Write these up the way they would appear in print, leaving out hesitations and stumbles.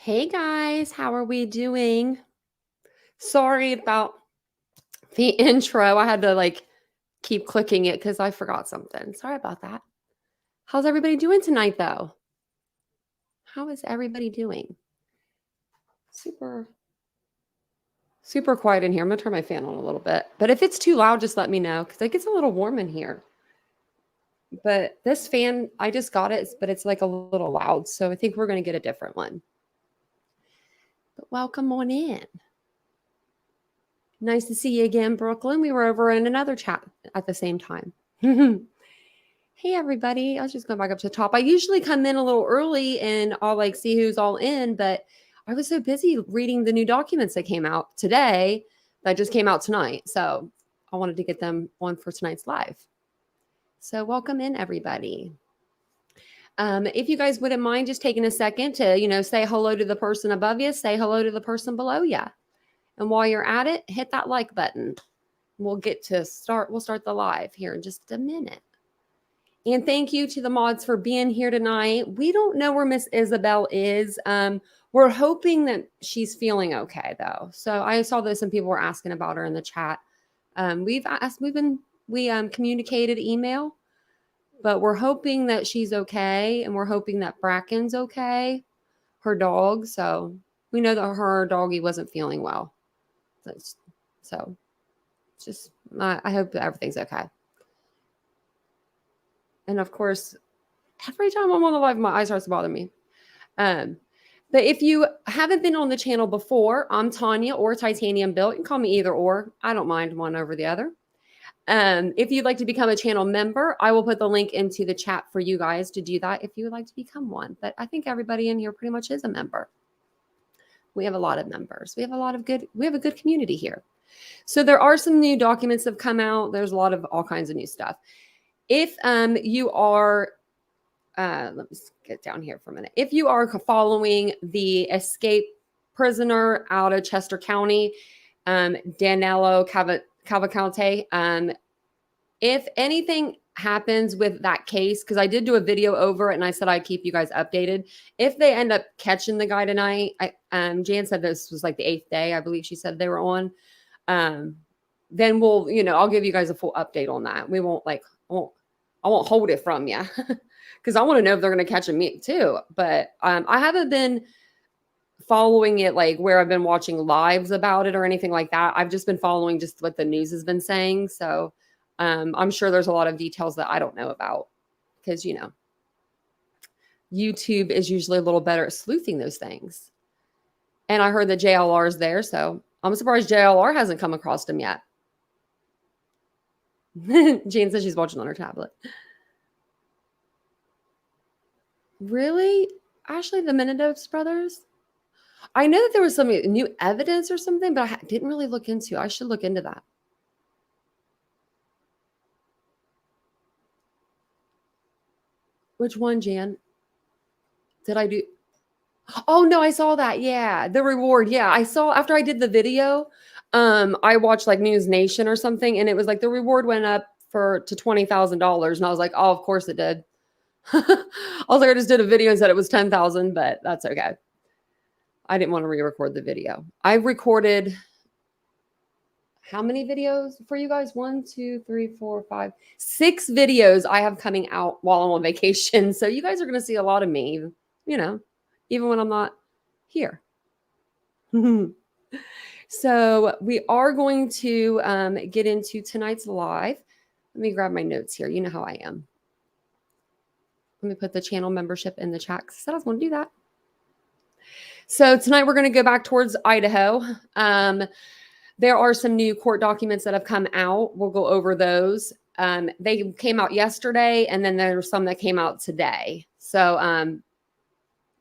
Hey guys, how are we doing? Sorry about the intro. I had to keep clicking it because I forgot something. Sorry about that. How's everybody doing tonight though? How is everybody doing? Super, super quiet in here. I'm gonna turn my fan on a little bit. But if it's too loud, just let me know because it gets a little warm in here. But this fan, I just got it, but it's like a little loud. So I think we're gonna get a different one. But welcome on in. Nice to see you again, Brooklyn. We were over in another chat at the same time. Hey, everybody. I was just going back up to the top. I usually come in a little early and I'll see who's all in, but I was so busy reading the new documents that came out today that just came out tonight. So I wanted to get them on for tonight's live. So welcome in, everybody. If you guys wouldn't mind just taking a second to, say hello to the person above you, say hello to the person below you. And while you're at it, hit that like button. We'll start the live here in just a minute. And thank you to the mods for being here tonight. We don't know where Miss Isabel is. We're hoping that she's feeling okay though. So I saw that some people were asking about her in the chat. We communicated email, but we're hoping that she's okay. And we're hoping that Bracken's okay, her dog. So we know that her doggy wasn't feeling well. So just, I hope that everything's okay. And of course, every time I'm on the live, my eye starts to bother me. But if you haven't been on the channel before, I'm Tanya or TitaniumBuilt. You can call me either or. I don't mind one over the other. If you'd like to become a channel member, I will put the link into the chat for you guys to do that if you would like to become one. But I think everybody in here pretty much is a member. We have a lot of members. We have a good community here. So there are some new documents that have come out. There's a lot of all kinds of new stuff. If you are, let me get down here for a minute. If you are following the escape prisoner out of Chester County, Danilo Cavalcante, if anything happens with that case, because I did do a video over it and I said I'd keep you guys updated. If they end up catching the guy tonight, Jan said this was like the 8th day, I believe she said they were on. Then we'll, I'll give you guys a full update on that. We won't I won't hold it from you because I want to know if they're going to catch me too. But I haven't been following it where I've been watching lives about it or anything like that. I've just been following just what the news has been saying. So I'm sure there's a lot of details that I don't know about because, YouTube is usually a little better at sleuthing those things. And I heard that JLR is there. So I'm surprised JLR hasn't come across him yet. Jane says she's watching on her tablet. Really? Ashley, the Menendez brothers? I know that there was some new evidence or something, but I didn't really look into. I should look into that. Which one, Jan? Did I do? Oh, no, I saw that. Yeah, the reward. Yeah, I saw after I did the video. I watched News Nation or something, and it was the reward went up to $20,000, and I was like, oh, of course it did. I was I just did a video and said it was 10,000, but that's okay. I didn't want to re-record the video. I recorded how many videos for you guys? 1, 2, 3, 4, 5, 6 videos I have coming out while I'm on vacation. So you guys are going to see a lot of me, even when I'm not here. So we are going to get into tonight's live. Let me grab my notes here. You know how I am. Let me put the channel membership in the chat because I said I was going to do that. So tonight we're going to go back towards Idaho. There are some new court documents that have come out. We'll go over those. They came out yesterday, and then there's some that came out today. So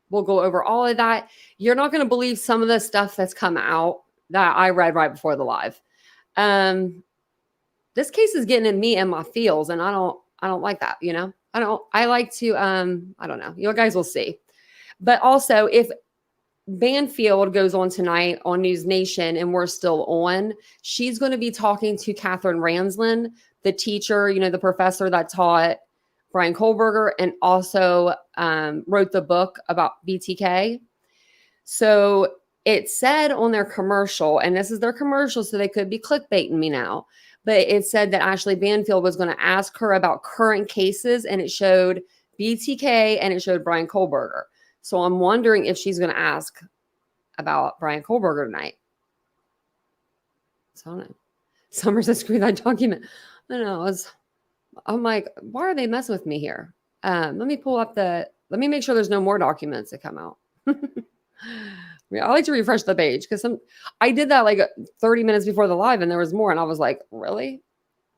we'll go over all of that. You're not going to believe some of the stuff that's come out that I read right before the live. This case is getting in me and my feels, and I don't like that, I like to, I don't know. You guys will see. But also, if Banfield goes on tonight on News Nation and we're still on, she's going to be talking to Catherine Ranslin, the teacher, the professor that taught Bryan Kohberger and also wrote the book about BTK. So it said on their commercial, and this is their commercial, so they could be clickbaiting me now, but it said that Ashley Banfield was going to ask her about current cases, and it showed BTK and it showed Bryan Kohberger. So I'm wondering if she's going to ask about Bryan Kohberger tonight. So I don't know. Summer says, screw that document. I don't know. I'm like, why are they messing with me here? Let me pull up let me make sure there's no more documents that come out. I like to refresh the page because I did that like 30 minutes before the live and there was more. And I was like, really?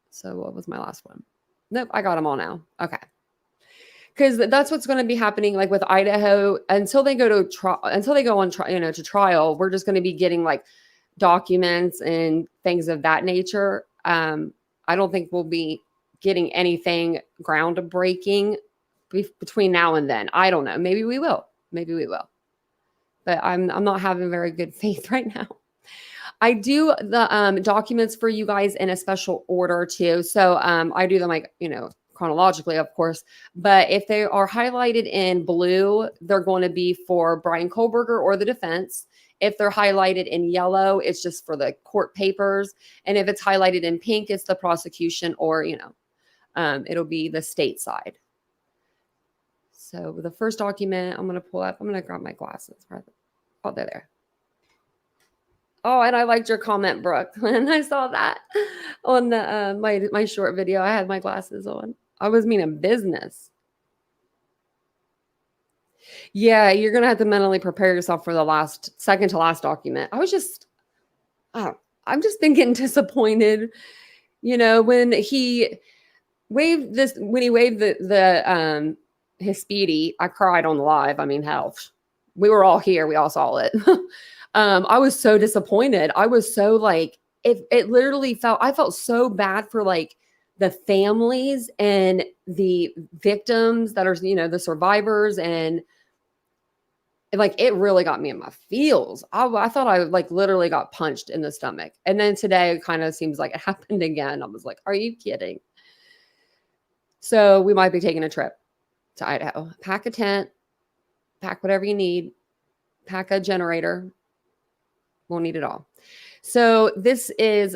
So what was my last one? Nope, I got them all now. Okay. Because that's what's going to be happening, like with Idaho, until they go to to trial. We're just going to be getting like documents and things of that nature. I don't think we'll be getting anything groundbreaking between now and then. I don't know. Maybe we will. But I'm not having very good faith right now. I do the documents for you guys in a special order too. So I do them like, chronologically, of course. But if they are highlighted in blue, they're going to be for Bryan Kohberger or the defense. If they're highlighted in yellow, it's just for the court papers. And if it's highlighted in pink, it's the prosecution or, it'll be the state side. So the first document I'm going to pull up, I'm going to grab my glasses. Oh, they're there. Oh, and I liked your comment, Brooke. And I saw that on the my short video. I had my glasses on. I was meaning business. Yeah, you're going to have to mentally prepare yourself for the second to last document. I'm just thinking disappointed, when he waved the his speedy, I cried on the live. I mean, hell, we were all here. We all saw it. I was so disappointed. I was so like, it literally I felt so bad for like the families and the victims that are, the survivors. And like, it really got me in my feels. I thought I like literally got punched in the stomach. And then today it kind of seems like it happened again. I was like, are you kidding? So we might be taking a trip to Idaho. Pack a tent, pack whatever you need, pack a generator. We'll need it all. So this is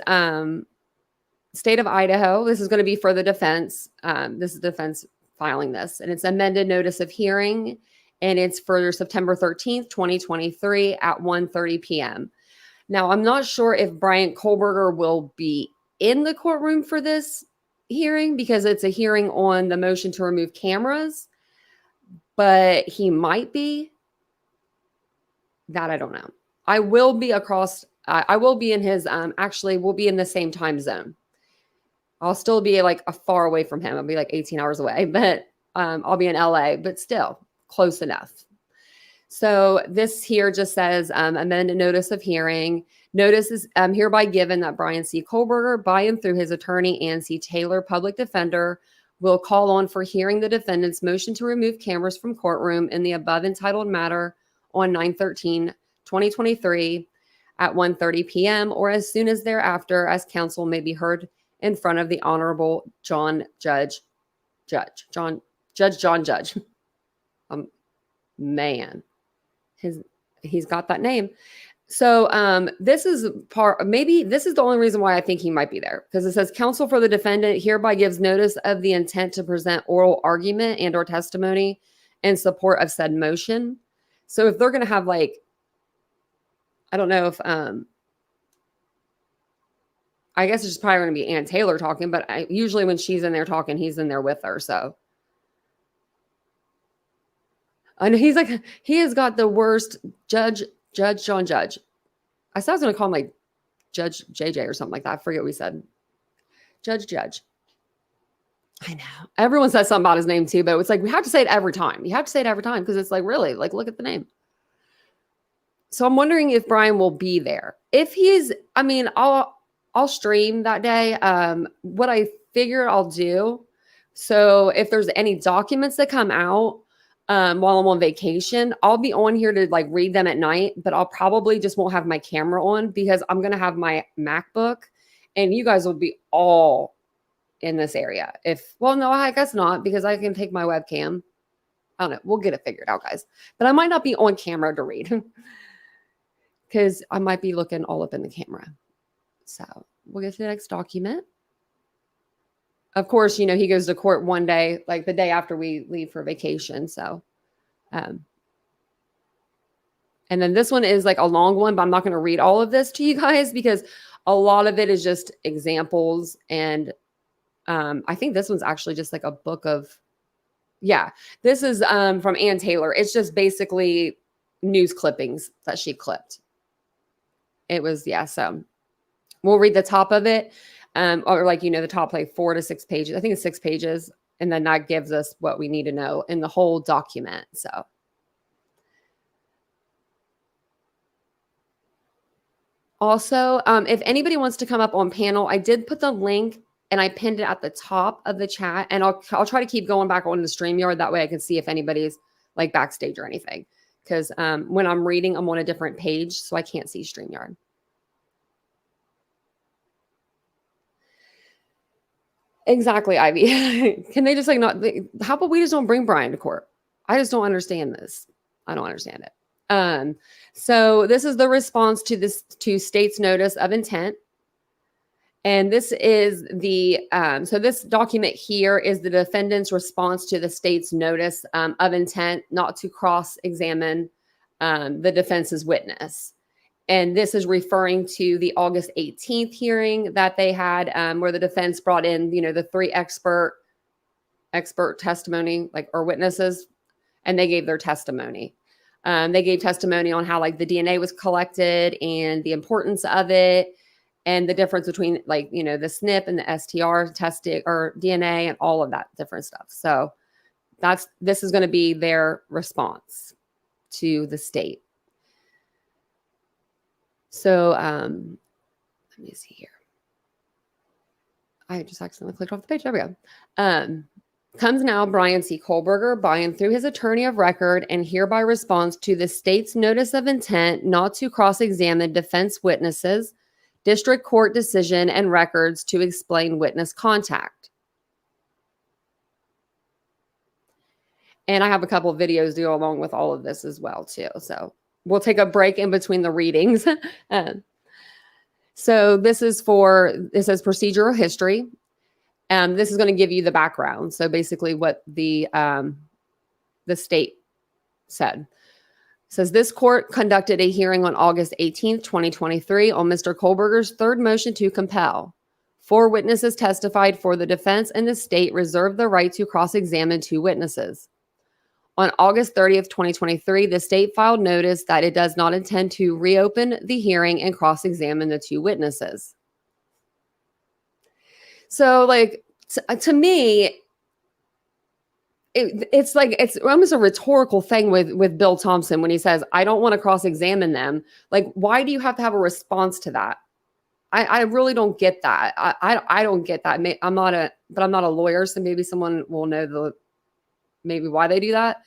state of Idaho. This is going to be for the defense. This is defense filing this, and it's amended notice of hearing, and it's for September 13th, 2023 at 1:30 p.m. Now, I'm not sure if Bryan Kohberger will be in the courtroom for this hearing because it's a hearing on the motion to remove cameras, but he might be. That I don't know. I will be I will be in his, actually we'll be in the same time zone. I'll still be like far away from him. I'll be like 18 hours away, but I'll be in LA, but still close enough. So this here just says amended notice of hearing. Notice is hereby given that Bryan C. Kohberger, by and through his attorney, Ann C. Taylor, public defender, will call on for hearing the defendant's motion to remove cameras from courtroom in the above entitled matter on 9/13/2023 at 1:30 p.m. or as soon as thereafter, as counsel may be heard in front of the Honorable Judge John Judge. Man, he's got that name. So this is the only reason why I think he might be there, because it says counsel for the defendant hereby gives notice of the intent to present oral argument and or testimony in support of said motion. So if they're going to have like, I don't know if, I guess it's just probably going to be Ann Taylor talking, but usually when she's in there talking, he's in there with her. So. And he's like, he has got the worst Judge John Judge. I said I was going to call him like Judge JJ or something like that. I forget what we said. Judge. I know. Everyone says something about his name too, but it's like, we have to say it every time. You have to say it every time because it's like, really, like, look at the name. So I'm wondering if Bryan will be there. If he's, I mean, I'll stream that day. What I figure I'll do. So if there's any documents that come out, while I'm on vacation, I'll be on here to like read them at night, but I'll probably just won't have my camera on because I'm going to have my MacBook and you guys will be all in this area. No, I guess not, because I can take my webcam. I don't know. We'll get it figured out, guys, but I might not be on camera to read. because I might be looking all up in the camera. So we'll get to the next document. Of course, he goes to court one day, like the day after we leave for vacation. So, and then this one is like a long one, but I'm not going to read all of this to you guys because a lot of it is just examples. And I think this one's actually just like a book of, this is from Ann Taylor. It's just basically news clippings that she clipped. It was, so we'll read the top of it. Or like, the top like 4 to 6 pages. I think it's 6 pages. And then that gives us what we need to know in the whole document. So. Also, if anybody wants to come up on panel, I did put the link and I pinned it at the top of the chat. And I'll try to keep going back on the StreamYard. That way I can see if anybody's like backstage or anything. Because when I'm reading, I'm on a different page, so I can't see StreamYard. Exactly, Ivy. Can they just like not? How about we just don't bring Bryan to court? I just don't understand this. I don't understand it. So this is the response to state's notice of intent. And this is so this document here is the defendant's response to the state's notice of intent not to cross-examine the defense's witness. And this is referring to the August 18th hearing that they had where the defense brought in, the 3 expert testimony, or witnesses, and they gave their testimony. They gave testimony on how the DNA was collected and the importance of it and the difference between the SNP and the STR testing or DNA and all of that different stuff. So this is going to be their response to the state. So let me see here. I just accidentally clicked off the page. There we go. Comes now Bryan C. Kohberger, Bryan through his attorney of record and hereby responds to the state's notice of intent not to cross-examine defense witnesses, district court decision, and records to explain witness contact. And I have a couple of videos to go along with all of this as well too. So we'll take a break in between the readings. So this is it says procedural history. This is going to give you the background. So basically what the state said. It says this court conducted a hearing on August 18th, 2023 on Mr. Kohberger's third motion to compel. 4 witnesses testified for the defense and the state reserved the right to cross-examine 2 witnesses. On August 30th, 2023, the state filed notice that it does not intend to reopen the hearing and cross-examine the 2 witnesses. So, to me, it's almost a rhetorical thing with Bill Thompson when he says, I don't want to cross-examine them. Why do you have to have a response to that? I really don't get that. I don't get that. I'm not a lawyer, so maybe someone will know maybe why they do that.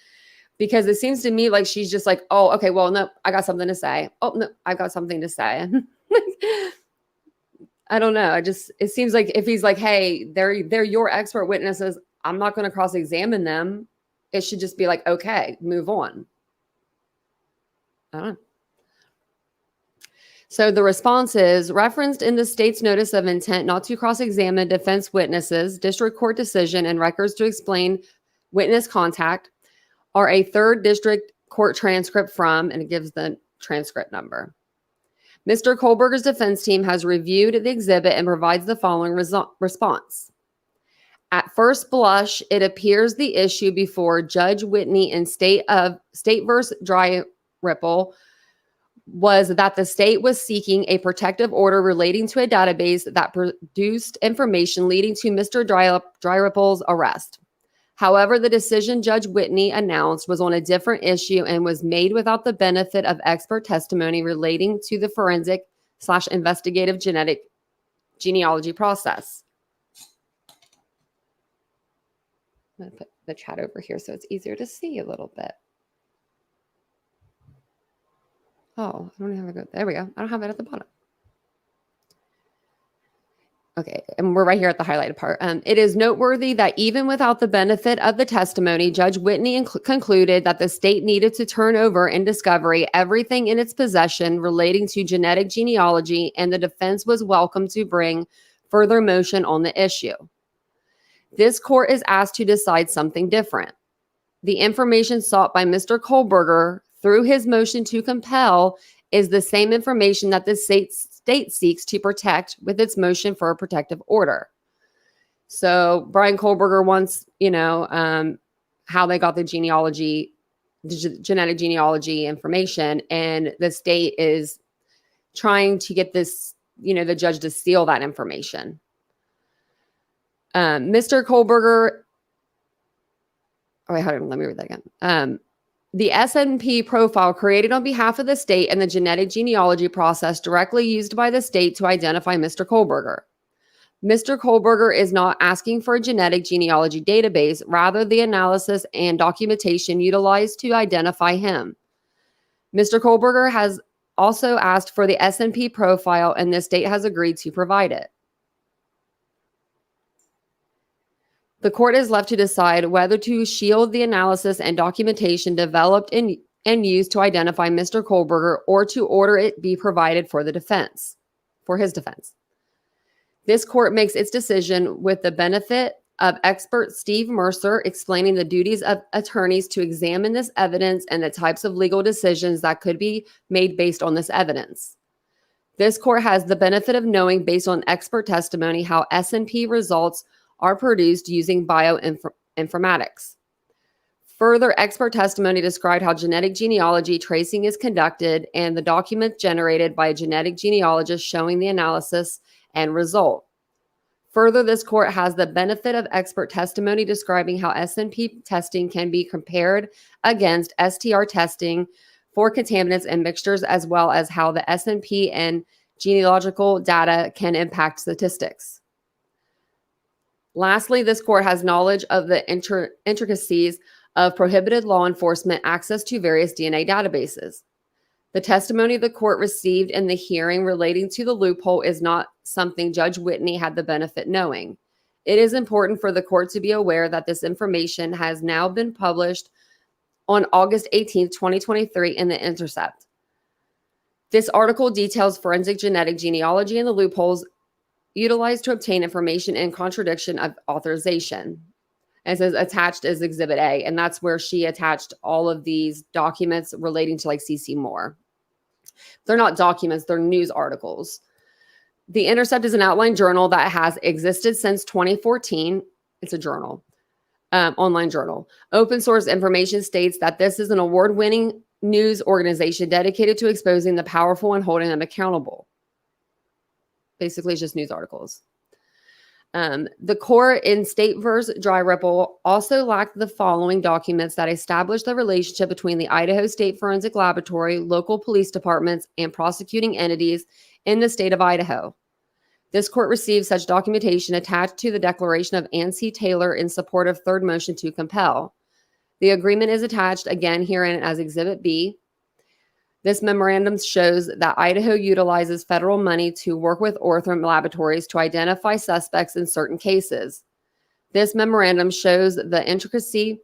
Because it seems to me like she's just like, oh, okay, well, no, I got something to say. Oh, no, I've got something to say. I don't know. It seems like if he's like, hey, they're your expert witnesses, I'm not going to cross-examine them. It should just be like, okay, move on. I don't know. So the response is referenced in the state's notice of intent not to cross-examine defense witnesses, district court decision, and records to explain witness contact are a 3rd district court transcript from, and it gives the transcript number. Mr. Kohberger's defense team has reviewed the exhibit and provides the following response. At first blush, it appears the issue before Judge Whitney in State versus Dry Ripple was that the state was seeking a protective order relating to a database that produced information leading to Mr. Dry Ripple's arrest. However, the decision Judge Whitney announced was on a different issue and was made without the benefit of expert testimony relating to the forensic/investigative genetic genealogy process. I'm going to put the chat over here so it's easier to see a little bit. Oh, I don't have it. There we go. I don't have it at the bottom. Okay, and we're right here at the highlighted part. It is noteworthy that even without the benefit of the testimony, Judge Whitney concluded that the state needed to turn over in discovery everything in its possession relating to genetic genealogy, and the defense was welcome to bring further motion on the issue. This court is asked to decide something different. The information sought by Mr. Kohberger through his motion to compel is the same information that the state seeks to protect with its motion for a protective order. So Bryan Kohberger wants, how they got the genetic genealogy information, and the state is trying to get this, the judge to seal that information. Mr. Kohberger, let me read that again. The S&P profile created on behalf of the state and the genetic genealogy process directly used by the state to identify Mr. Kohberger. Mr. Kohberger is not asking for a genetic genealogy database, rather the analysis and documentation utilized to identify him. Mr. Kohberger has also asked for the S&P profile, and the state has agreed to provide it. The court is left to decide whether to shield the analysis and documentation developed and used to identify Mr. Kohberger, or to order it be provided for his defense. This court makes its decision with the benefit of expert Steve Mercer explaining the duties of attorneys to examine this evidence and the types of legal decisions that could be made based on this evidence. This court has the benefit of knowing, based on expert testimony, how S&P results are produced using bioinformatics. Further expert testimony described how genetic genealogy tracing is conducted and the document generated by a genetic genealogist showing the analysis and result. Further, this court has the benefit of expert testimony describing how S&P testing can be compared against STR testing for contaminants and mixtures, as well as how the S&P and genealogical data can impact statistics. Lastly, this court has knowledge of the intricacies of prohibited law enforcement access to various DNA databases. The testimony the court received in the hearing relating to the loophole is not something Judge Whitney had the benefit knowing. It is important for the court to be aware that this information has now been published on August 18, 2023 in The Intercept. This article details forensic genetic genealogy and the loopholes utilized to obtain information in contradiction of authorization. And it says attached as Exhibit A, and that's where she attached all of these documents relating to CC Moore. They're not documents, they're news articles. The Intercept is an outline journal that has existed since 2014. It's a journal, online journal. Open source information states that this is an award-winning news organization dedicated to exposing the powerful and holding them accountable. Basically, it's just news articles. The court in State v. Dry Ripple also lacked the following documents that establish the relationship between the Idaho State Forensic Laboratory, local police departments, and prosecuting entities in the state of Idaho. This court received such documentation attached to the declaration of Ann C. Taylor in support of third motion to compel. The agreement is attached again herein as Exhibit B. This memorandum shows that Idaho utilizes federal money to work with Ortham laboratories to identify suspects in certain cases. This memorandum shows the intricate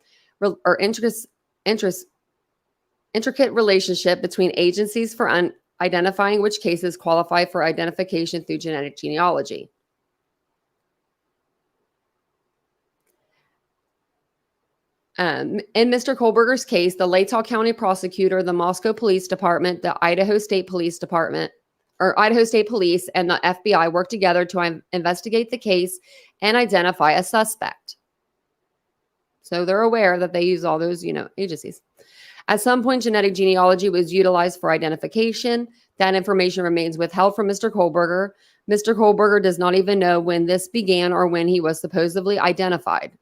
relationship between agencies for identifying which cases qualify for identification through genetic genealogy. In Mr. Kohberger's case, the Latah County prosecutor, the Moscow Police Department, the Idaho State Police Department, or Idaho State Police, and the FBI worked together to investigate the case and identify a suspect. So they're aware that they use all those, agencies. At some point, genetic genealogy was utilized for identification. That information remains withheld from Mr. Kohberger. Mr. Kohberger does not even know when this began or when he was supposedly identified.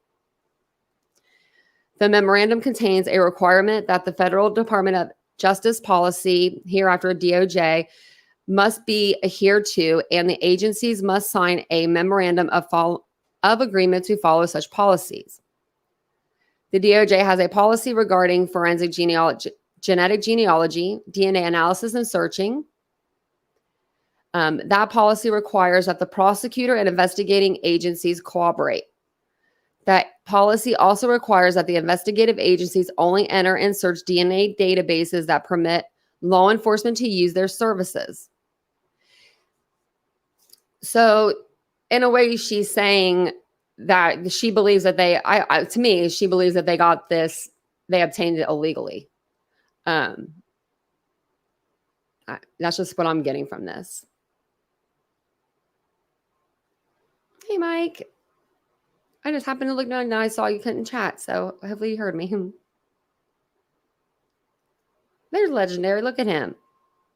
The memorandum contains a requirement that the Federal Department of Justice policy, hereafter DOJ, must be adhered to, and the agencies must sign a memorandum of agreement to follow such policies. The DOJ has a policy regarding forensic genetic genealogy, DNA analysis and searching. That policy requires that the prosecutor and investigating agencies cooperate. That policy also requires that the investigative agencies only enter and search DNA databases that permit law enforcement to use their services. So, in a way, she's saying that she believes that to me, she believes that they got this, they obtained it illegally. That's just what I'm getting from this. Hey, Mike. I just happened to look down and I saw you couldn't chat, so hopefully you heard me. There's Legendary. Look at him.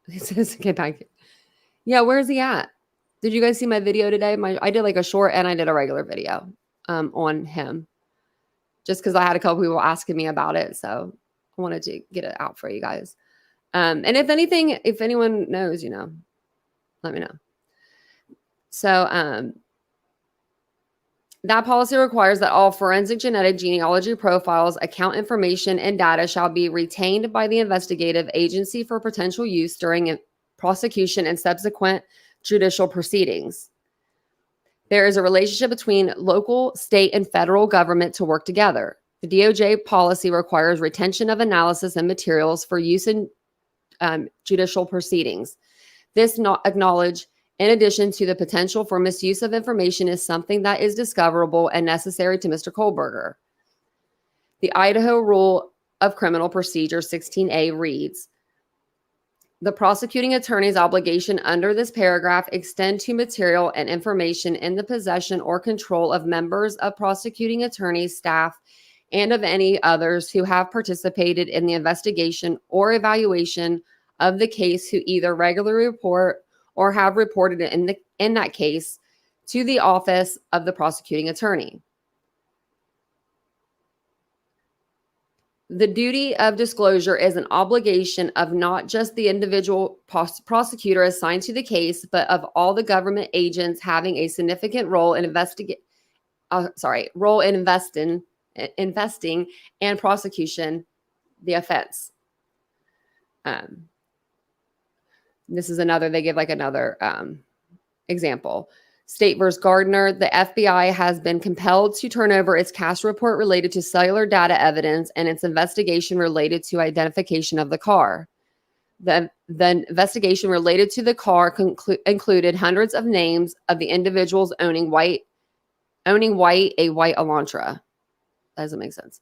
He says, "Get back." Yeah, where's he at? Did you guys see my video today? I did like a short and I did a regular video on him, just because I had a couple people asking me about it, so I wanted to get it out for you guys. And if anyone knows, let me know. So that policy requires that all forensic genetic genealogy profiles, account information, and data shall be retained by the investigative agency for potential use during prosecution and subsequent judicial proceedings. There is a relationship between local, state, and federal government to work together. The DOJ policy requires retention of analysis and materials for use in judicial proceedings. This acknowledge, in addition to the potential for misuse of information, is something that is discoverable and necessary to Mr. Kohberger. The Idaho Rule of Criminal Procedure 16A reads, the prosecuting attorney's obligation under this paragraph extend to material and information in the possession or control of members of prosecuting attorney's staff and of any others who have participated in the investigation or evaluation of the case, who either regularly report or have reported it in that case to the office of the prosecuting attorney. The duty of disclosure is an obligation of not just the individual prosecutor assigned to the case, but of all the government agents having a significant role in investing and prosecution the offense. This is they give like another example. State versus Gardner, the FBI has been compelled to turn over its CAS report related to cellular data evidence and its investigation related to identification of the car. The investigation related to the car included hundreds of names of the individuals owning a white Elantra. That doesn't make sense.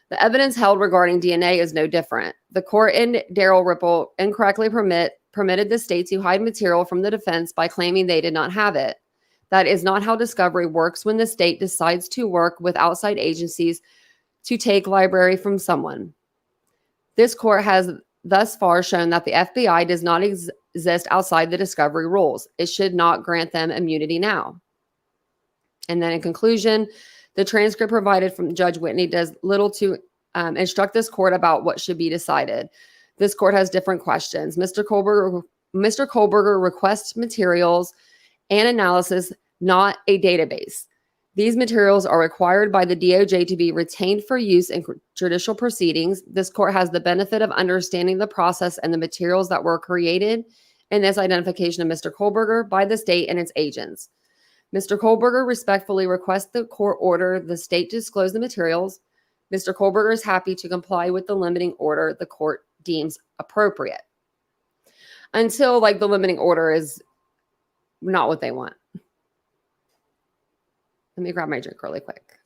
The evidence held regarding DNA is no different. The court in Darrell Ripple incorrectly permitted the state to hide material from the defense by claiming they did not have it. That is not how discovery works when the state decides to work with outside agencies to take library from someone. This court has thus far shown that the FBI does not exist outside the discovery rules. It should not grant them immunity now. And then in conclusion, the transcript provided from Judge Whitney does little to instruct this court about what should be decided. This court has different questions. Mr. Kohberger requests materials and analysis, not a database. These materials are required by the DOJ to be retained for use in judicial proceedings. This court has the benefit of understanding the process and the materials that were created in this identification of Mr. Kohberger by the state and its agents. Mr. Kohberger respectfully requests the court order the state disclose the materials. Mr. Kohberger is happy to comply with the limiting order the court deems appropriate. Until the limiting order is not what they want. Let me grab my drink really quick.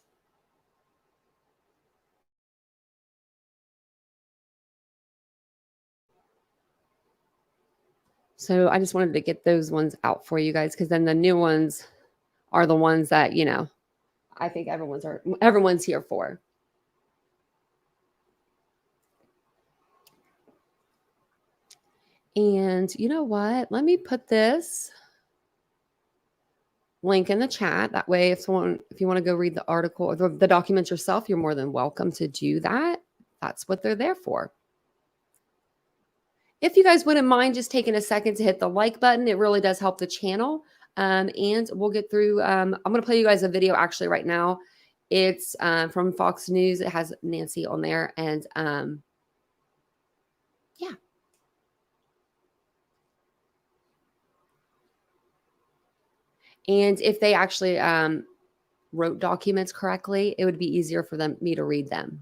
So I just wanted to get those ones out for you guys, because then the new ones are the ones that, I think everyone's here for. And you know what? Let me put this link in the chat. That way, if you want to go read the article or the documents yourself, you're more than welcome to do that. That's what they're there for. If you guys wouldn't mind just taking a second to hit the like button, it really does help the channel. And we'll get through. I'm going to play you guys a video actually right now. It's from Fox News. It has Nancy on there. And yeah. And if they actually wrote documents correctly, it would be easier for me to read them.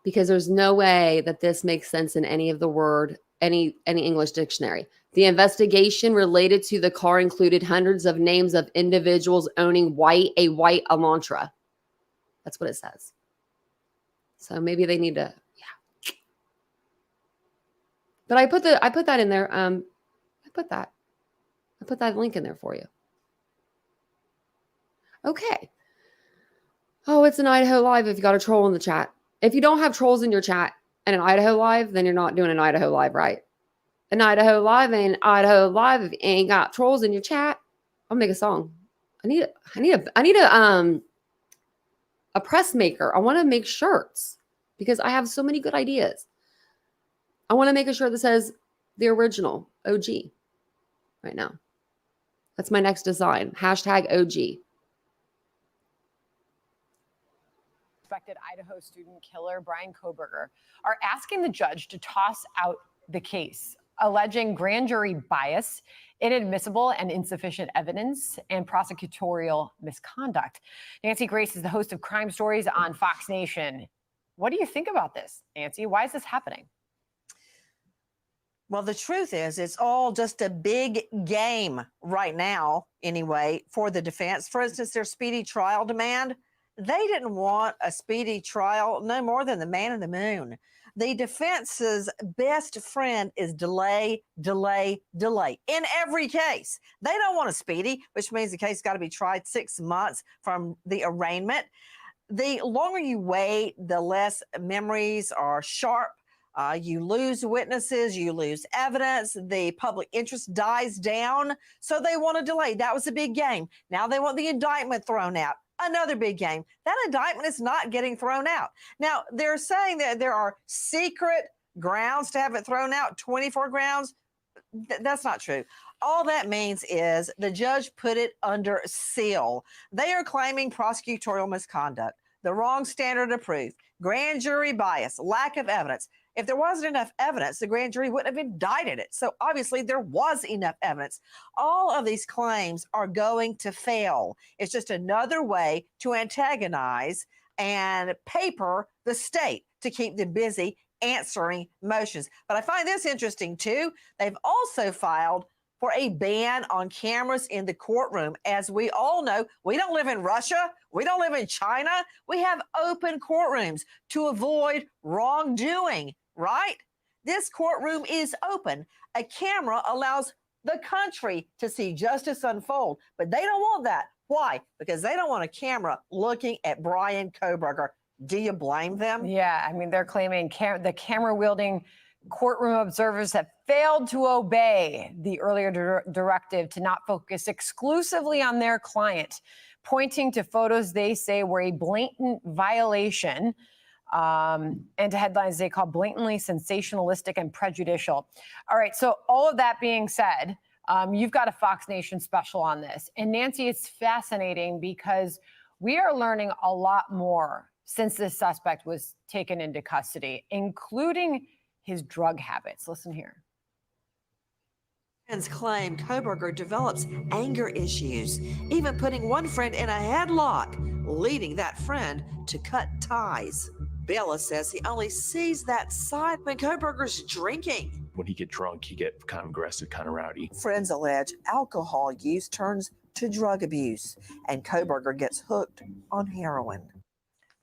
Because there's no way that this makes sense in any of the any English dictionary. The investigation related to the car included hundreds of names of individuals owning a white Elantra. That's what it says. So maybe they need to, yeah. But I put that in there. I put that link in there for you. Okay. Oh, it's an Idaho Live if you got a troll in the chat. If you don't have trolls in your chat and an Idaho Live, then you're not doing an Idaho Live right. An Idaho Live ain't Idaho Live if you ain't got trolls in your chat. I'll make a song. I need a press maker. I want to make shirts because I have so many good ideas. I want to make a shirt that says the original OG right now. That's my next design. Hashtag OG. Suspected Idaho student killer Bryan Kohberger are asking the judge to toss out the case, alleging grand jury bias, inadmissible and insufficient evidence, and prosecutorial misconduct. Nancy Grace is the host of Crime Stories on Fox Nation. What do you think about this, Nancy? Why is this happening? Well, the truth is it's all just a big game right now, anyway, for the defense. For instance, their speedy trial demand. They didn't want a speedy trial no more than the man in the moon. The defense's best friend is delay, delay, delay in every case. They don't want a speedy, which means the case has got to be tried 6 months from the arraignment. The longer you wait, the less memories are sharp. You lose witnesses, you lose evidence, the public interest dies down. So they want to delay. That was a big game. Now they want the indictment thrown out. Another big game. That indictment is not getting thrown out. Now, they're saying that there are secret grounds to have it thrown out, 24 grounds. That's not true. All that means is the judge put it under seal. They are claiming prosecutorial misconduct, the wrong standard of proof, grand jury bias, lack of evidence. If there wasn't enough evidence, the grand jury wouldn't have indicted it. So obviously there was enough evidence. All of these claims are going to fail. It's just another way to antagonize and paper the state to keep them busy answering motions. But I find this interesting too. They've also filed for a ban on cameras in the courtroom. As we all know, we don't live in Russia. We don't live in China. We have open courtrooms to avoid wrongdoing, right? This courtroom is open. A camera allows the country to see justice unfold, but they don't want that. Why? Because they don't want a camera looking at Bryan Kohberger. Do you blame them? Yeah, I mean, they're claiming the camera-wielding courtroom observers have failed to obey the earlier directive to not focus exclusively on their client, pointing to photos they say were a blatant violation and to headlines they call blatantly sensationalistic and prejudicial. All right, so all of that being said, you've got a Fox Nation special on this. And Nancy, it's fascinating because we are learning a lot more since this suspect was taken into custody, including his drug habits. Listen here. Friends claim Kohberger develops anger issues, even putting one friend in a headlock, leading that friend to cut ties. Bella says he only sees that side when Kohberger's drinking. When he get drunk, he get kind of aggressive, kind of rowdy. Friends allege alcohol use turns to drug abuse, and Kohberger gets hooked on heroin.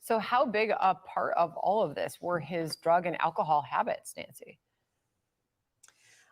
So how big a part of all of this were his drug and alcohol habits, Nancy?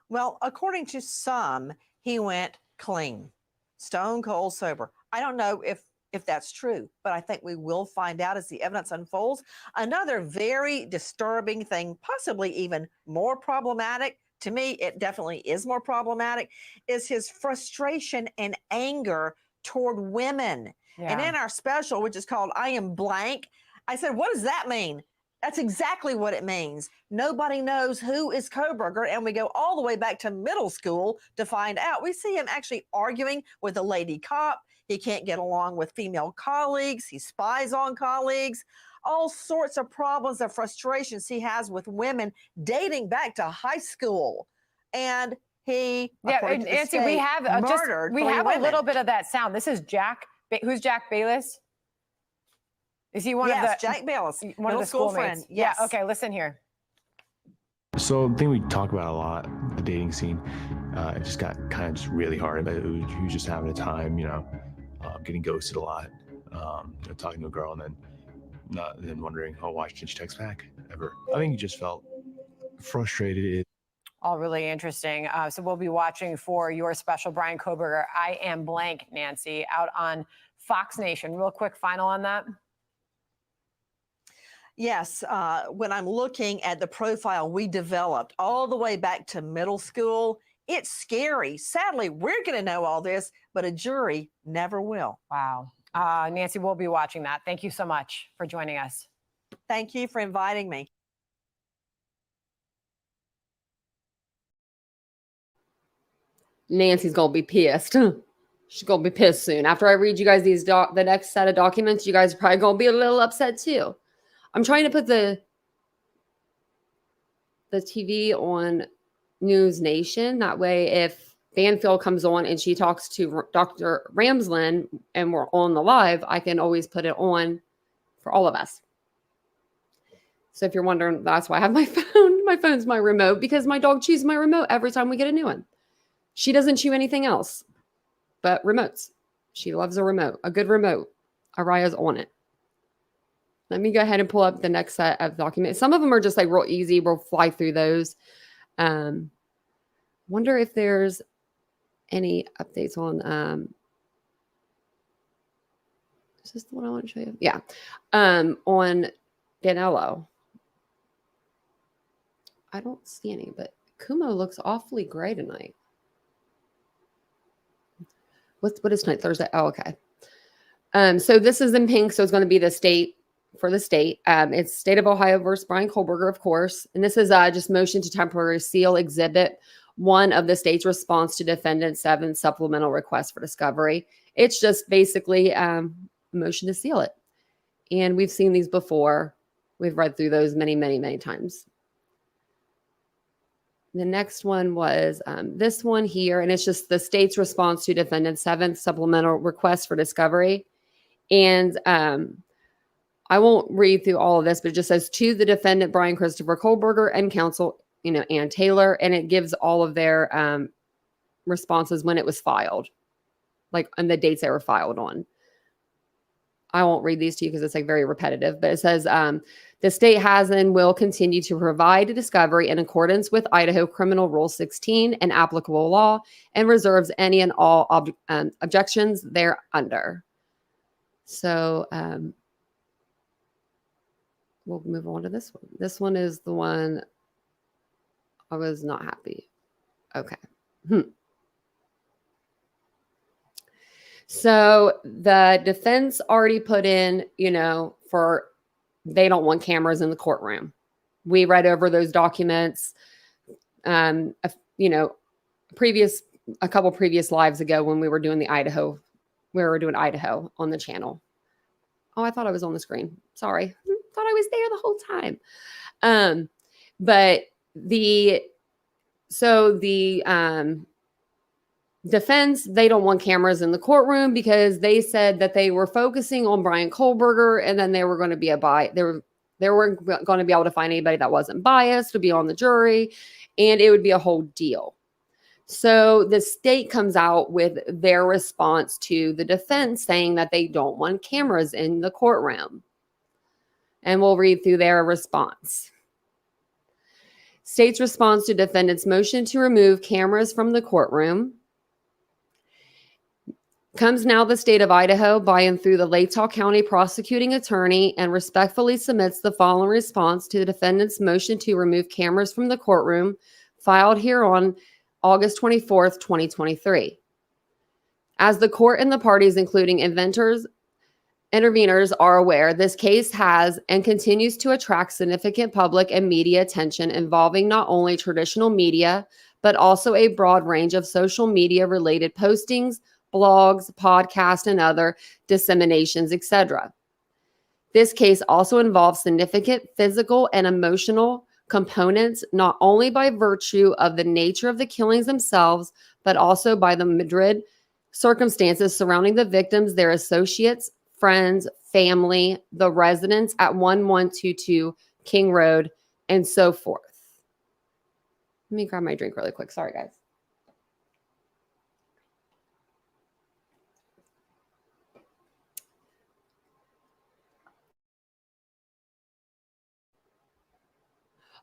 Well, according to some, he went clean, stone cold sober. I don't know if that's true, but I think we will find out as the evidence unfolds. Another very disturbing thing, possibly even more problematic, to me, it definitely is more problematic, is his frustration and anger toward women. Yeah. And in our special, which is called I Am Blank, I said, what does that mean? That's exactly what it means. Nobody knows who is Kohberger, and we go all the way back to middle school to find out. We see him actually arguing with a lady cop. He can't get along with female colleagues. He spies on colleagues. All sorts of problems and frustrations he has with women dating back to high school. And He, Yeah, according and to the Nancy, we state, have murdered we three have women. a little bit of that sound. This is Jack. Who's Jack Bayless? Is he one of the Jack Bayless, one middle of the school schoolmates? friend. Yes. Yeah. Okay. Listen here. So the thing we talk about a lot, the dating scene, it just got kind of just really hard. But he was just having a time, getting ghosted a lot, talking to a girl and then wondering, oh, why didn't she text back ever? I think he just felt frustrated. All really interesting. So we'll be watching for your special, Bryan Kohberger, I Am Blank, Nancy, out on Fox Nation. Real quick final on that. Yes, when I'm looking at the profile we developed all the way back to middle school, it's scary. Sadly, we're going to know all this, but a jury never will. Wow. Nancy, we'll be watching that. Thank you so much for joining us. Thank you for inviting me. Nancy's gonna be pissed. She's gonna be pissed soon. After I read you guys the next set of documents, you guys are probably gonna be a little upset too. I'm trying to put the TV on News Nation. That way, if Banfield comes on and she talks to Dr. Ramsland and we're on the live, I can always put it on for all of us. So if you're wondering, that's why I have my phone. My phone's my remote because my dog chews my remote every time we get a new one. She doesn't chew anything else but remotes. She loves a remote, a good remote. Araya's on it. Let me go ahead and pull up the next set of documents. Some of them are just like real easy. We'll fly through those. Wonder if there's any updates on, is this the one I want to show you? Yeah. On Danilo. I don't see any, but Kumo looks awfully gray tonight. What is tonight? Thursday? Oh, okay. So this is in pink, so it's going to be the state for the state. It's State of Ohio versus Bryan Kohberger, of course. And this is just motion to temporarily seal Exhibit 1 of the state's response to Defendant 7 supplemental request for discovery. It's just basically a motion to seal it. And we've seen these before. We've read through those many, many, many times. The next one was this one here, and it's just the state's response to Defendant 7 supplemental request for discovery. And I won't read through all of this, but it just says to the defendant, Bryan Christopher Kohberger and counsel, Ann Taylor, and it gives all of their responses when it was filed, like and the dates they were filed on. I won't read these to you because it's like very repetitive, but it says the state has and will continue to provide a discovery in accordance with Idaho Criminal Rule 16 and applicable law and reserves any and all objections thereunder. So we'll move on to this one. This one is the one I was not happy. Okay. So the defense already put in, for they don't want cameras in the courtroom. We read over those documents, a couple previous lives ago when we were doing Idaho on the channel. Oh, I thought I was on the screen. Sorry. Thought I was there the whole time. But the defense, they don't want cameras in the courtroom because they said that they were focusing on Bryan Kohberger and then they were going to be they weren't going to be able to find anybody that wasn't biased to be on the jury, and it would be a whole deal. So the state comes out with their response to the defense saying that they don't want cameras in the courtroom. And we'll read through their response. State's response to defendant's motion to remove cameras from the courtroom. Comes now the state of Idaho by and through the Latah County prosecuting attorney and respectfully submits the following response to the defendant's motion to remove cameras from the courtroom filed here on August 24th, 2023. As the court and the parties, including interveners, are aware, this case has and continues to attract significant public and media attention involving not only traditional media, but also a broad range of social media related postings, blogs, podcasts, and other disseminations, etc. This case also involves significant physical and emotional components, not only by virtue of the nature of the killings themselves, but also by the Madrid circumstances surrounding the victims, their associates, friends, family, the residents at 1122 King Road, and so forth. Let me grab my drink really quick. Sorry, guys.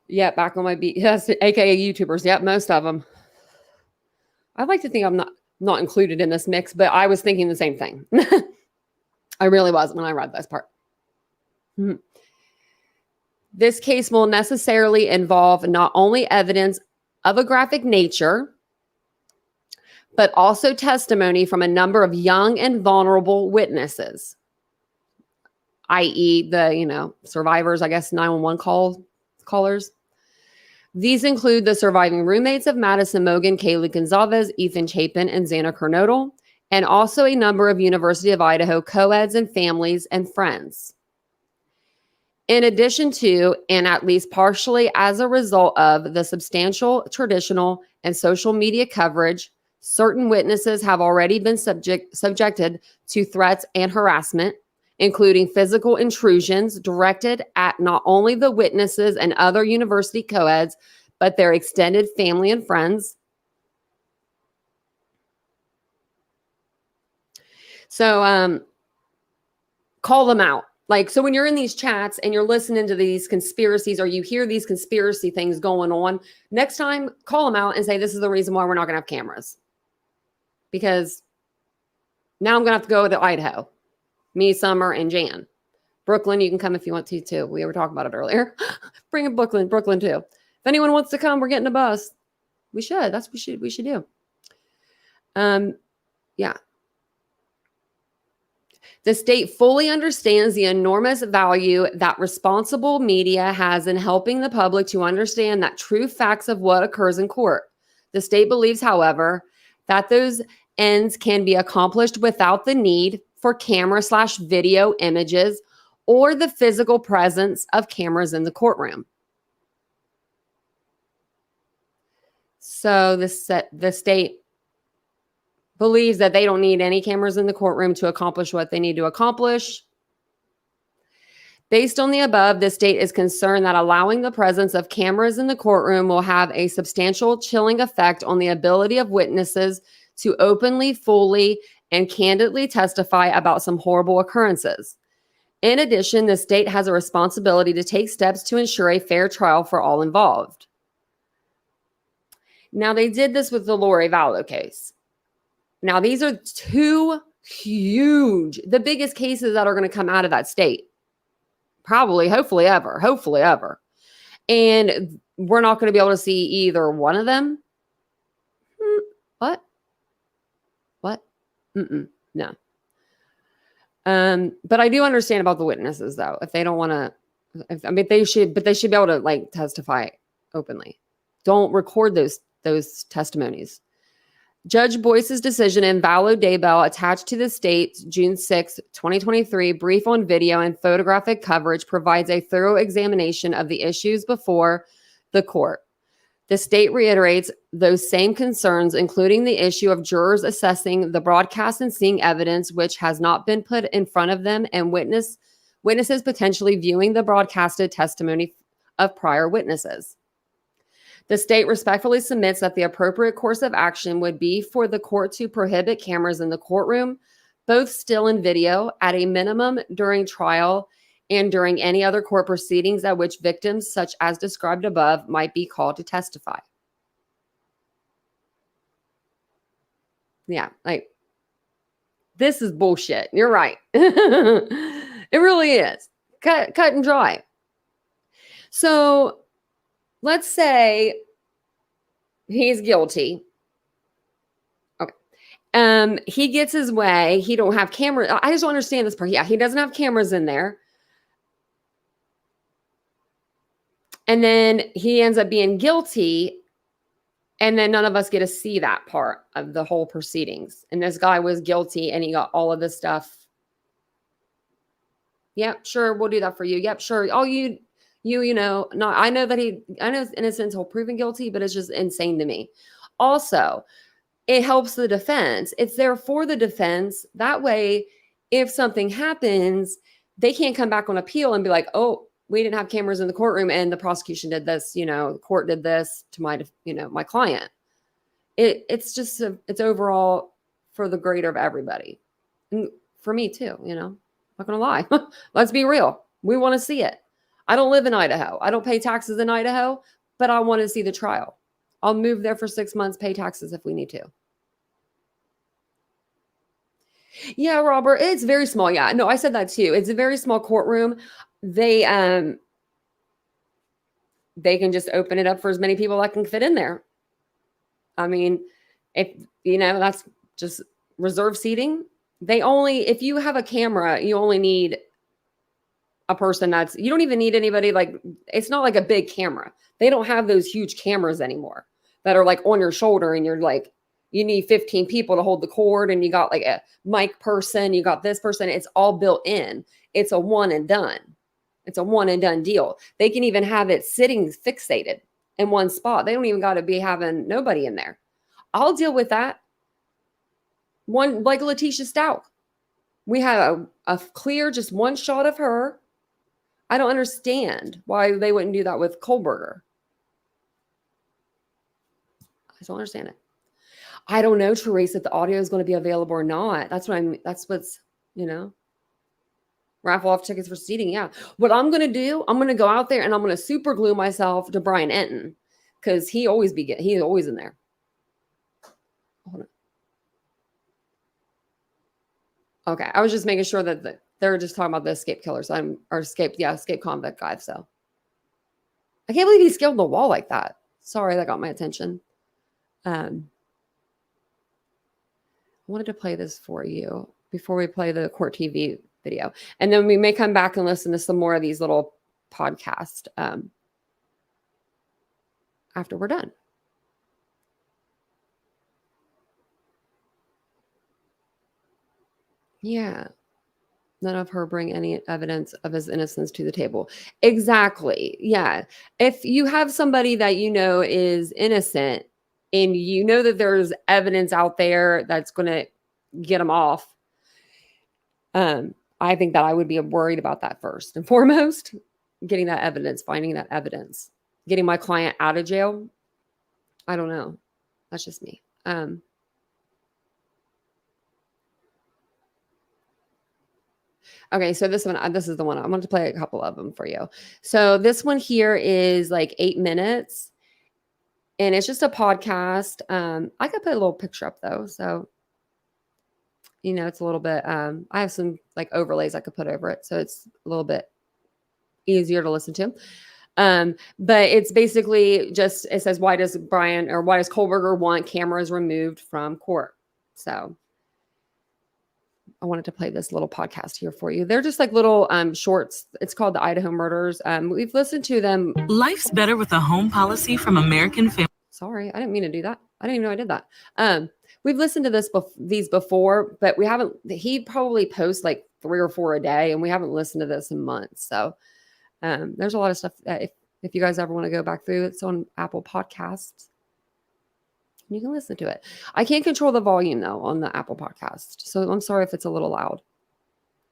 Yeah, back on my beat. Yes, aka YouTubers. Yep, most of them. I'd like to think I'm not included in this mix, but I was thinking the same thing. I really was when I read this part. This case will necessarily involve not only evidence of a graphic nature, but also testimony from a number of young and vulnerable witnesses, i.e. the, survivors, I guess, 911 callers. These include the surviving roommates of Madison Mogen, Kaylee Gonzalez, Ethan Chapin, and Xana Kernodle, and also a number of University of Idaho co-eds and families and friends. In addition to, and at least partially as a result of the substantial traditional and social media coverage, certain witnesses have already been subjected to threats and harassment, including physical intrusions directed at not only the witnesses and other university co-eds, but their extended family and friends. So call them out. So when you're in these chats and you're listening to these conspiracies or you hear these conspiracy things going on, next time call them out and say, this is the reason why we're not going to have cameras. Because now I'm going to have to go to Idaho. Me, Summer, and Jan. Brooklyn, you can come if you want to too. We were talking about it earlier. Bring in Brooklyn too. If anyone wants to come, we're getting a bus. We should. That's what we should do. Yeah. The state fully understands the enormous value that responsible media has in helping the public to understand that true facts of what occurs in court. The state believes, however, that those ends can be accomplished without the need for camera/video images or the physical presence of cameras in the courtroom. So the state believes that they don't need any cameras in the courtroom to accomplish what they need to accomplish. Based on the above, the state is concerned that allowing the presence of cameras in the courtroom will have a substantial chilling effect on the ability of witnesses to openly, fully, and candidly testify about some horrible occurrences. In addition, the state has a responsibility to take steps to ensure a fair trial for all involved. Now, they did this with the Lori Vallow case. Now, these are two huge, the biggest cases that are going to come out of that state. Probably, hopefully ever. And we're not going to be able to see either one of them. What? No. But I do understand about the witnesses, though. If they don't want to, they should be able to testify openly. Don't record those testimonies. Judge Boyce's decision in Vallow Daybell attached to the state's June 6, 2023 brief on video and photographic coverage provides a thorough examination of the issues before the court. The state reiterates those same concerns, including the issue of jurors assessing the broadcast and seeing evidence which has not been put in front of them and witnesses potentially viewing the broadcasted testimony of prior witnesses. The state respectfully submits that the appropriate course of action would be for the court to prohibit cameras in the courtroom, both still and video, at a minimum during trial and during any other court proceedings at which victims, such as described above, might be called to testify. Yeah, this is bullshit. You're right. It really is. Cut and dry. So let's say he's guilty. Okay. He gets his way. He don't have cameras. I just don't understand this part. Yeah, he doesn't have cameras in there. And then he ends up being guilty. And then none of us get to see that part of the whole proceedings. And this guy was guilty and he got all of this stuff. Yep, sure, we'll do that for you. Yep, sure. Oh, you I know it's innocent until proven guilty, but it's just insane to me. Also, it helps the defense. It's there for the defense. That way, if something happens, they can't come back on appeal and be like, oh, we didn't have cameras in the courtroom and the prosecution did this, the court did this to my client. It's just, it's overall for the greater of everybody. And for me too, not gonna lie. Let's be real. We want to see it. I don't live in Idaho. I don't pay taxes in Idaho, but I want to see the trial. I'll move there for 6 months, pay taxes if we need to. Yeah, Robert, it's very small. Yeah, no, I said that too. It's a very small courtroom. They can just open it up for as many people that can fit in there. I mean, if that's just reserved seating. If you have a camera, you only need a person you don't even need anybody, it's not like a big camera. They don't have those huge cameras anymore that are like on your shoulder and you're like, you need 15 people to hold the cord and you got like a mic person, you got this person. It's all built in. It's a one and done. It's a one and done deal. They can even have it sitting fixated in one spot. They don't even got to be having nobody in there. I'll deal with that. One like Letitia Stout. We had a clear, just one shot of her. I don't understand why they wouldn't do that with Kohberger. I just don't understand it. I don't know, Therese, if the audio is going to be available or not. That's what's, raffle off tickets for seating. Yeah. What I'm going to do, I'm going to go out there and I'm going to super glue myself to Brian Enton because he's always in there. Hold on. Okay. I was just making sure that they're just talking about the escape killers. Escape convict guy. So I can't believe he scaled the wall like that. Sorry, that got my attention. I wanted to play this for you before we play the court TV video. And then we may come back and listen to some more of these little podcasts after we're done. Yeah. None of her bring any evidence of his innocence to the table. Exactly. Yeah. If you have somebody that is innocent and that there's evidence out there that's going to get them off, I think that I would be worried about that first and foremost, getting that evidence, finding that evidence, getting my client out of jail. I don't know. That's just me. Okay, so this is the one. I'm going to play a couple of them for you. So this one here is like 8 minutes, and it's just a podcast. I could put a little picture up though, so it's a little bit. I have some like overlays I could put over it, so it's a little bit easier to listen to. But it's basically just, it says, why does Kohberger want cameras removed from court? So I wanted to play this little podcast here for you. They're just like little shorts. It's called the Idaho Murders. We've listened to them. Life's better with a home policy from American Family. Sorry, I didn't mean to do that. I didn't even know I did that. We've listened to these before, but we haven't. He probably posts like 3 or 4 a day, and we haven't listened to this in months. So there's a lot of stuff that if you guys ever want to go back through, it's on Apple Podcasts. You can listen to it. I can't control the volume though on the Apple Podcast. So I'm sorry if it's a little loud.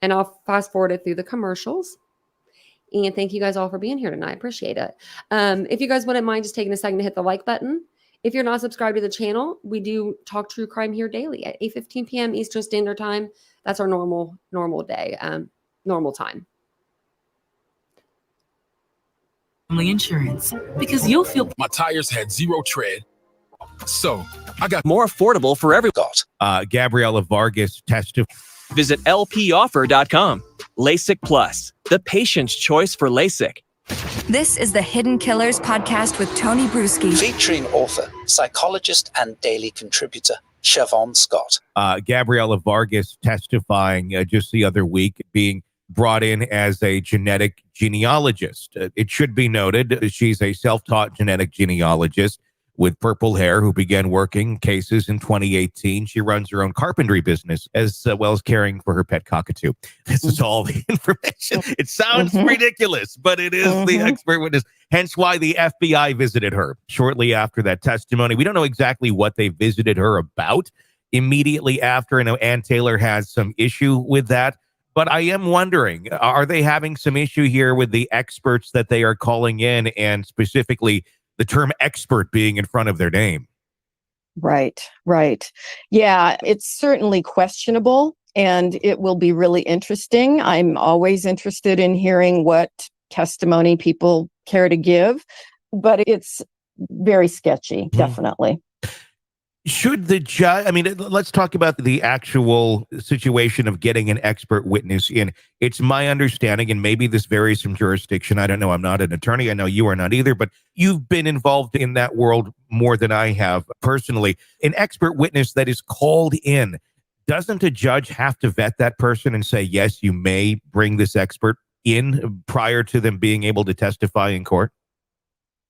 And I'll fast forward it through the commercials. And thank you guys all for being here tonight. I appreciate it. If you guys wouldn't mind just taking a second to hit the like button. If you're not subscribed to the channel, we do talk true crime here daily at 8:15 p.m. Eastern Standard Time. That's our normal day, normal time. Family insurance, because you'll feel. My tires had zero tread. So I got more affordable for everyone. Gabriela Vargas testified. Visit lpoffer.com. LASIK Plus, the patient's choice for LASIK. This is the Hidden Killers podcast with Tony Bruschi. Featuring author, psychologist, and daily contributor, Siobhan Scott. Gabriela Vargas testifying just the other week, being brought in as a genetic genealogist. It should be noted she's a self-taught genetic genealogist with purple hair who began working cases in 2018. She runs her own carpentry business as well as caring for her pet cockatoo. This is all the information. It sounds ridiculous, but it is the expert witness. Hence why the FBI visited her shortly after that testimony. We don't know exactly what they visited her about immediately after. I know Ann Taylor has some issue with that. But I am wondering, are they having some issue here with the experts that they are calling in, and specifically the term expert being in front of their name? Right. Yeah, it's certainly questionable, and it will be really interesting. I'm always interested in hearing what testimony people care to give, but it's very sketchy, definitely. Should the judge, I mean, let's talk about the actual situation of getting an expert witness in. It's my understanding, and maybe this varies from jurisdiction. I don't know. I'm not an attorney. I know you are not either, but you've been involved in that world more than I have personally. An expert witness that is called in, doesn't a judge have to vet that person and say, yes, you may bring this expert in prior to them being able to testify in court?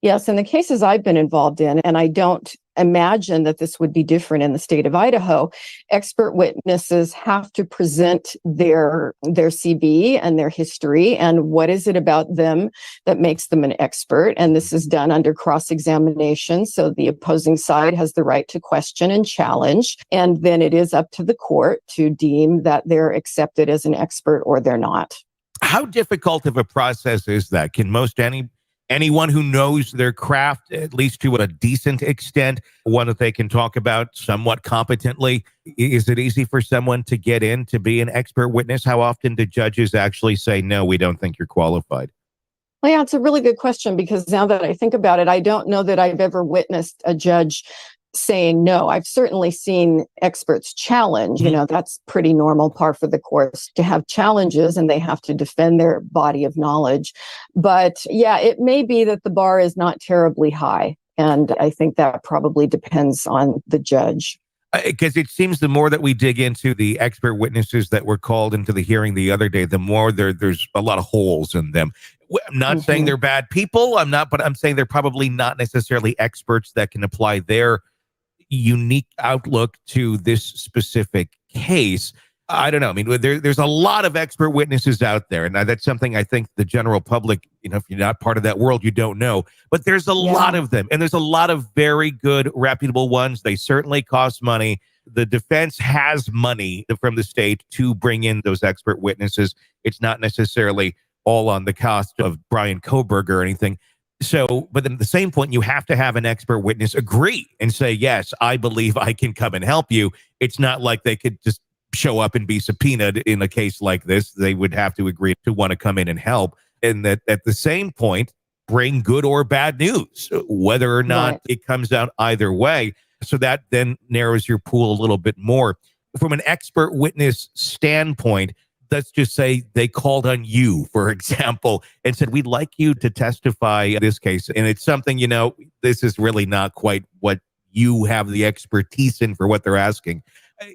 Yes, in the cases I've been involved in, and I don't imagine that this would be different in the state of Idaho, expert witnesses have to present their CV and their history and what is it about them that makes them an expert. And this is done under cross-examination, so the opposing side has the right to question and challenge. And then it is up to the court to deem that they're accepted as an expert or they're not. How difficult of a process is that? Can anyone who knows their craft, at least to a decent extent, one that they can talk about somewhat competently, is it easy for someone to get in to be an expert witness? How often do judges actually say, no, we don't think you're qualified? Well, yeah, it's a really good question, because now that I think about it, I don't know that I've ever witnessed a judge saying no. I've certainly seen experts challenge, that's pretty normal par for the course to have challenges, and they have to defend their body of knowledge. But yeah, it may be that the bar is not terribly high. And I think that probably depends on the judge. Because it seems the more that we dig into the expert witnesses that were called into the hearing the other day, the more there's a lot of holes in them. I'm not saying they're bad people. But I'm saying they're probably not necessarily experts that can apply their unique outlook to this specific case. I don't know. I mean, there's a lot of expert witnesses out there, and that's something I think the general public, if you're not part of that world, you don't know. But there's a lot of them, and there's a lot of very good, reputable ones. They certainly cost money. The defense has money from the state to bring in those expert witnesses. It's not necessarily all on the cost of Bryan Kohberger or anything. So, but at the same point, you have to have an expert witness agree and say, yes, I believe I can come and help you. It's not like they could just show up and be subpoenaed in a case like this. They would have to agree to want to come in and help. And that at the same point, bring good or bad news, whether or not it comes out either way. So that then narrows your pool a little bit more. From an expert witness standpoint, let's just say they called on you, for example, and said, we'd like you to testify in this case. And it's something, this is really not quite what you have the expertise in for what they're asking.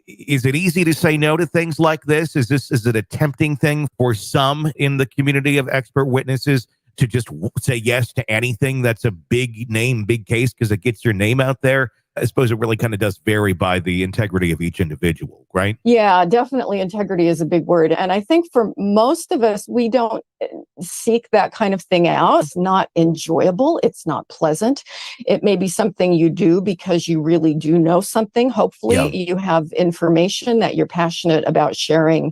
Is it easy to say no to things like this? Is it a tempting thing for some in the community of expert witnesses to just say yes to anything that's a big name, big case because it gets your name out there? I suppose it really kind of does vary by the integrity of each individual, right? Yeah, definitely. Integrity is a big word. And I think for most of us, we don't seek that kind of thing out. It's not enjoyable. It's not pleasant. It may be something you do because you really do know something. Hopefully you have information that you're passionate about sharing,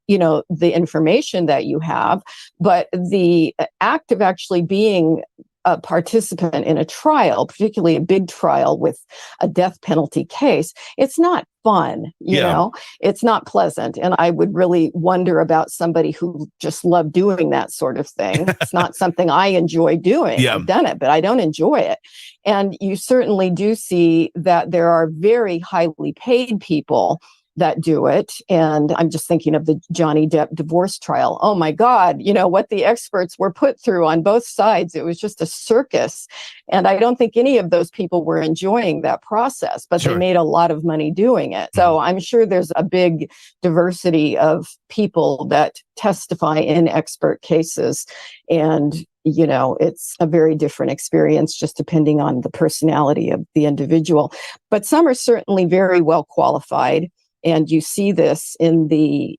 the information that you have. But the act of actually being a participant in a trial, particularly a big trial with a death penalty case, it's not fun, you know, it's not pleasant. And I would really wonder about somebody who just loved doing that sort of thing. It's not something I enjoy doing. I've done it, but I don't enjoy it. And you certainly do see that there are very highly paid people that do it. And I'm just thinking of the Johnny Depp divorce trial. Oh my God, what the experts were put through on both sides. It was just a circus. And I don't think any of those people were enjoying that process, but Sure. they made a lot of money doing it. So I'm sure there's a big diversity of people that testify in expert cases. And it's a very different experience just depending on the personality of the individual. But some are certainly very well qualified. And you see this in the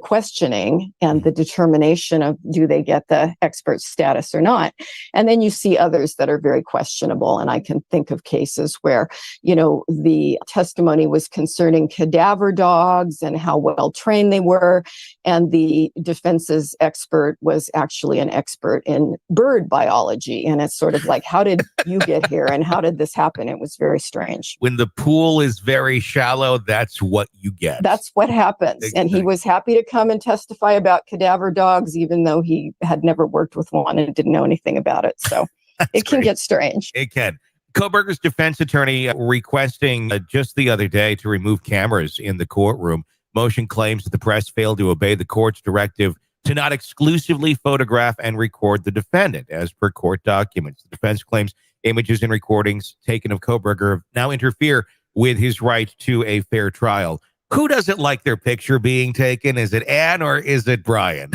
questioning and the determination of do they get the expert status or not. And then you see others that are very questionable. And I can think of cases where, the testimony was concerning cadaver dogs and how well trained they were. And the defense's expert was actually an expert in bird biology. And it's sort of like, how did you get here? And how did this happen? It was very strange. When the pool is very shallow, that's what you get. That's what happens. Exactly. And he was happy to come and testify about cadaver dogs, even though he had never worked with one and didn't know anything about it. So it can get strange. It can. Kohberger's defense attorney requesting just the other day to remove cameras in the courtroom. Motion claims that the press failed to obey the court's directive to not exclusively photograph and record the defendant, as per court documents. The defense claims images and recordings taken of Kohberger now interfere with his right to a fair trial. Who doesn't like their picture being taken? Is it Ann or is it Bryan?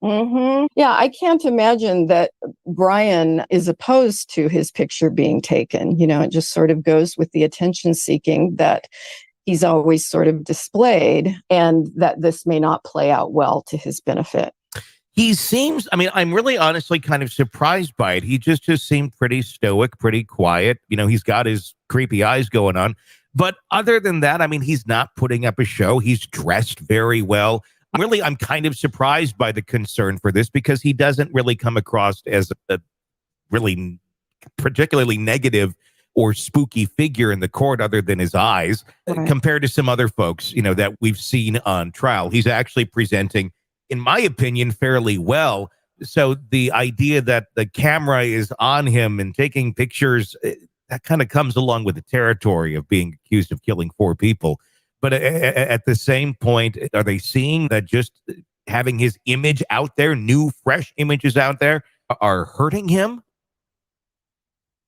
Mm-hmm. Yeah, I can't imagine that Bryan is opposed to his picture being taken. It just sort of goes with the attention seeking that he's always sort of displayed, and that this may not play out well to his benefit. He seems, I'm really honestly kind of surprised by it. He just seemed pretty stoic, pretty quiet. He's got his creepy eyes going on. But other than that, he's not putting up a show. He's dressed very well. Really, I'm kind of surprised by the concern for this because he doesn't really come across as a really particularly negative or spooky figure in the court other than his eyes, compared to some other folks, that we've seen on trial. He's actually presenting, in my opinion, fairly well. So the idea that the camera is on him and taking pictures, that kind of comes along with the territory of being accused of killing 4 people. But at the same point, are they seeing that just having his image out there, new, fresh images out there, are hurting him?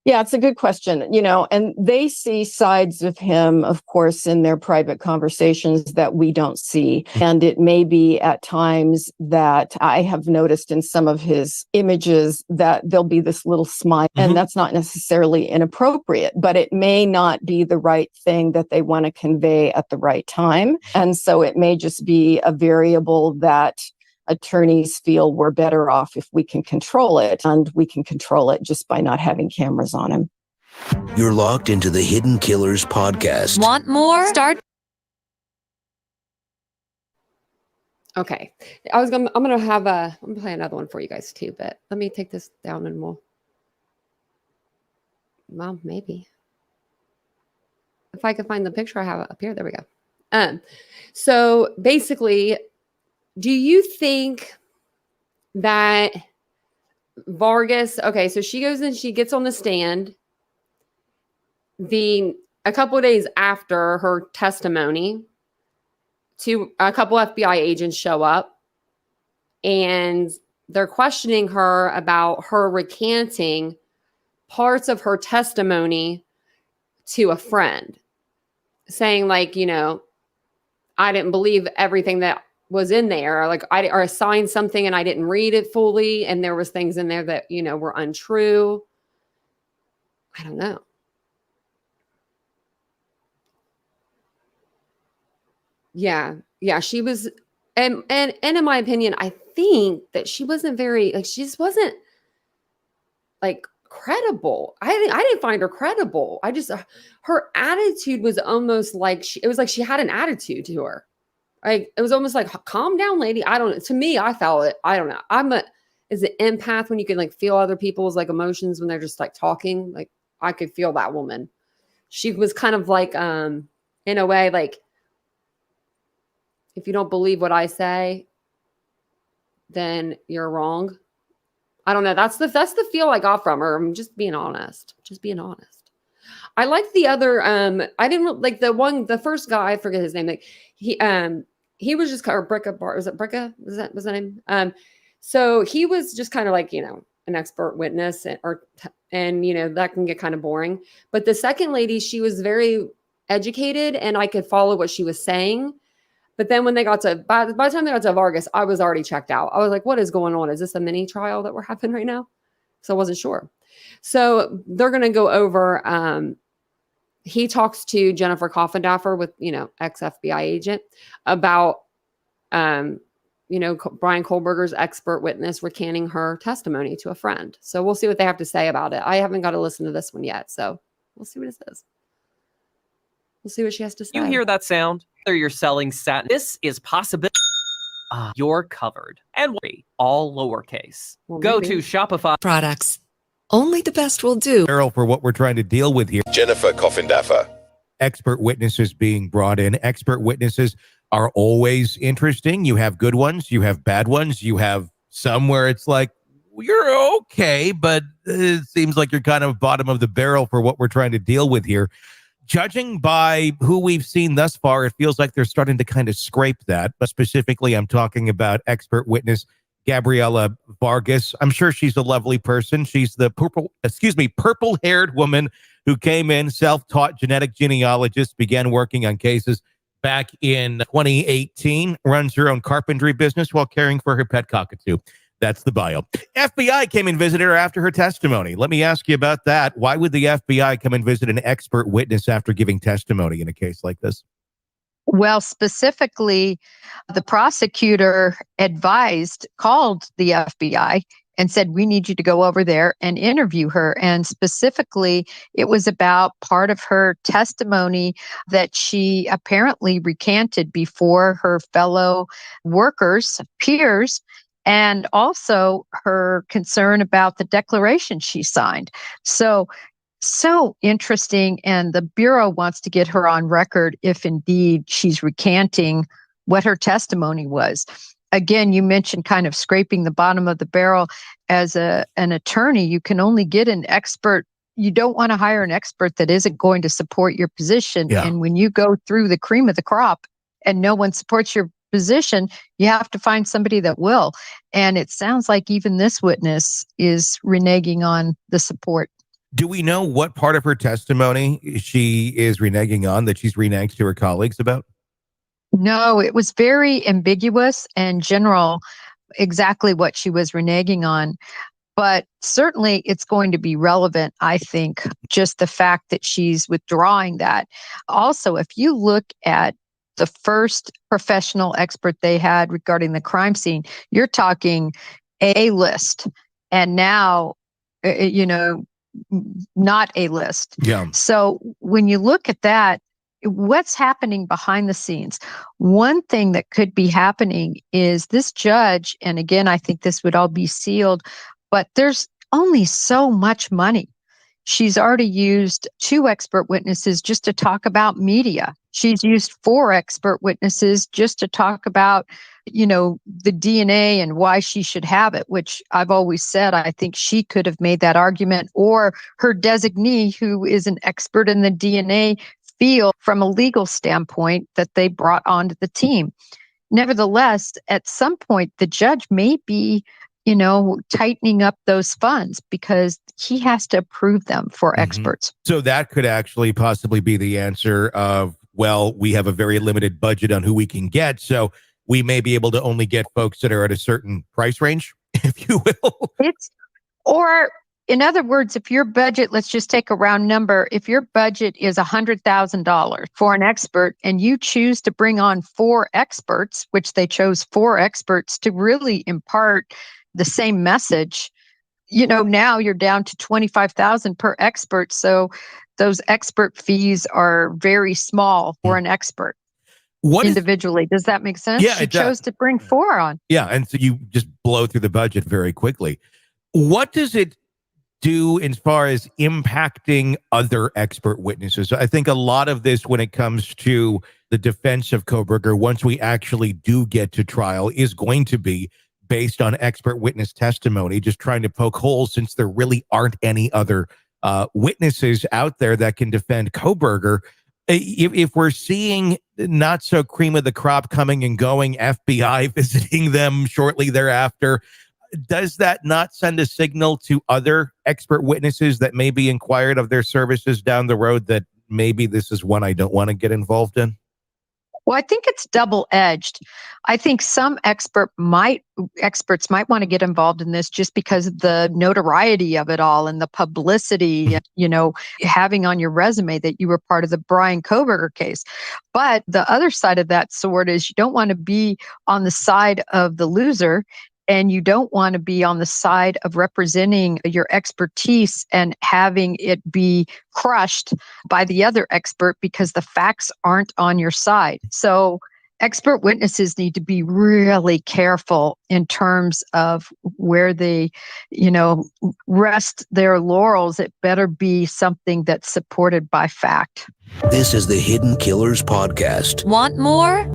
Yeah, it's a good question, and they see sides of him, of course, in their private conversations that we don't see. And it may be at times that I have noticed in some of his images that there'll be this little smile, and that's not necessarily inappropriate, but it may not be the right thing that they want to convey at the right time. And so it may just be a variable that attorneys feel we're better off if we can control it, and we can control it just by not having cameras on him. You're locked into the Hidden Killers podcast. Want more? Start. Okay. I'm going to play another one for you guys too, but let me take this down and well, maybe. If I can find the picture I have up here, there we go. So basically, do you think that Vargas, okay, so she goes and she gets on the stand a couple of days after her testimony, a couple FBI agents show up and they're questioning her about her recanting parts of her testimony to a friend, saying like, I didn't believe everything that was in there, like I assigned something and I didn't read it fully, and there was things in there that were untrue. I don't know. Yeah, she was, and in my opinion, I think that she wasn't very she just wasn't credible. I didn't find her credible. Her attitude was almost like it was like she had an attitude to her. It was almost like, calm down, lady. I don't know. To me, I felt it. I don't know. Is it empath when you can feel other people's emotions when they're just talking? I could feel that woman. She was kind of in a way, if you don't believe what I say, then you're wrong. I don't know. That's the feel I got from her. I'm just being honest. I like the other. I didn't like the first guy. I forget his name. Like he was just or Bricka Bar. Was it Bricka? Was that the name? So he was just kind of like, an expert witness, and that can get kind of boring. But the second lady, she was very educated, and I could follow what she was saying. But then when they got to by the time they got to Vargas, I was already checked out. I was like, what is going on? Is this a mini trial that we're having right now? So I wasn't sure. So they're going to go over. He talks to Jennifer Coffindaffer with, ex FBI agent about, Bryan Kohberger's expert witness recanting her testimony to a friend. So we'll see what they have to say about it. I haven't got to listen to this one yet. So we'll see what it says. We'll see what she has to say. You hear that sound? Whether you're selling satin, this is possible. You're covered. And all lowercase. Go to Shopify. Products. Only the best will do. For what we're trying to deal with here. Jennifer Coffindaffer. Expert witnesses being brought in. Expert witnesses are always interesting. You have good ones. You have bad ones. You have some where it's like, you're okay, but it seems like you're kind of bottom of the barrel for what we're trying to deal with here. Judging by who we've seen thus far, it feels like they're starting to kind of scrape that. But specifically, I'm talking about expert witness Gabriela Vargas. I'm sure she's a lovely person. She's the purple-haired woman who came in, self-taught genetic genealogist, began working on cases back in 2018, runs her own carpentry business while caring for her pet cockatoo. That's the bio. FBI came and visited her after her testimony. Let me ask you about that. Why would the FBI come and visit an expert witness after giving testimony in a case like this? Well, specifically, the prosecutor called the FBI and said, we need you to go over there and interview her. And specifically, it was about part of her testimony that she apparently recanted before her fellow workers, peers, and also her concern about the declaration she signed. So interesting. And the Bureau wants to get her on record if indeed she's recanting what her testimony was. Again, you mentioned kind of scraping the bottom of the barrel. As an attorney, you can only get an expert. You don't want to hire an expert that isn't going to support your position. Yeah. And when you go through the cream of the crop and no one supports your position, you have to find somebody that will. And it sounds like even this witness is reneging on the support. Do we know what part of her testimony she is reneging on, that she's reneged to her colleagues about? No, it was very ambiguous and general, exactly what she was reneging on. But certainly it's going to be relevant, I think, just the fact that she's withdrawing that. Also, if you look at the first professional expert they had regarding the crime scene, you're talking A-list. And now, not A-list. Yeah. So when you look at that, what's happening behind the scenes? One thing that could be happening is this judge, and again, I think this would all be sealed, but there's only so much money. She's already used 2 expert witnesses just to talk about media. She's used 4 expert witnesses just to talk about, the DNA and why she should have it, which I've always said, I think she could have made that argument, or her designee, who is an expert in the DNA field from a legal standpoint, that they brought onto the team. Nevertheless, at some point, the judge may be, tightening up those funds because he has to approve them for experts. So that could actually possibly be the answer of, well, we have a very limited budget on who we can get, so we may be able to only get folks that are at a certain price range, if you will. Or in other words, if your budget, let's just take a round number, if your budget is $100,000 for an expert and you choose to bring on 4 experts, which they chose 4 experts to really impart the same message, now you're down to $25,000 per expert. So those expert fees are very small for an expert. Individually. Does that make sense? Yeah, she chose to bring 4 on. Yeah, and so you just blow through the budget very quickly. What does it do as far as impacting other expert witnesses? I think a lot of this, when it comes to the defense of Kohberger, once we actually do get to trial, is going to be based on expert witness testimony, just trying to poke holes since there really aren't any other witnesses out there that can defend Kohberger. If we're seeing not so cream of the crop coming and going, FBI visiting them shortly thereafter, does that not send a signal to other expert witnesses that may be inquired of their services down the road that maybe this is one I don't want to get involved in? Well, I think it's double-edged. I think some experts might want to get involved in this just because of the notoriety of it all and the publicity, having on your resume that you were part of the Bryan Kohberger case. But the other side of that sword is you don't want to be on the side of the loser, and you don't want to be on the side of representing your expertise and having it be crushed by the other expert because the facts aren't on your side. So expert witnesses need to be really careful in terms of where they, rest their laurels. It better be something that's supported by fact. This is the Hidden Killers Podcast. Want more?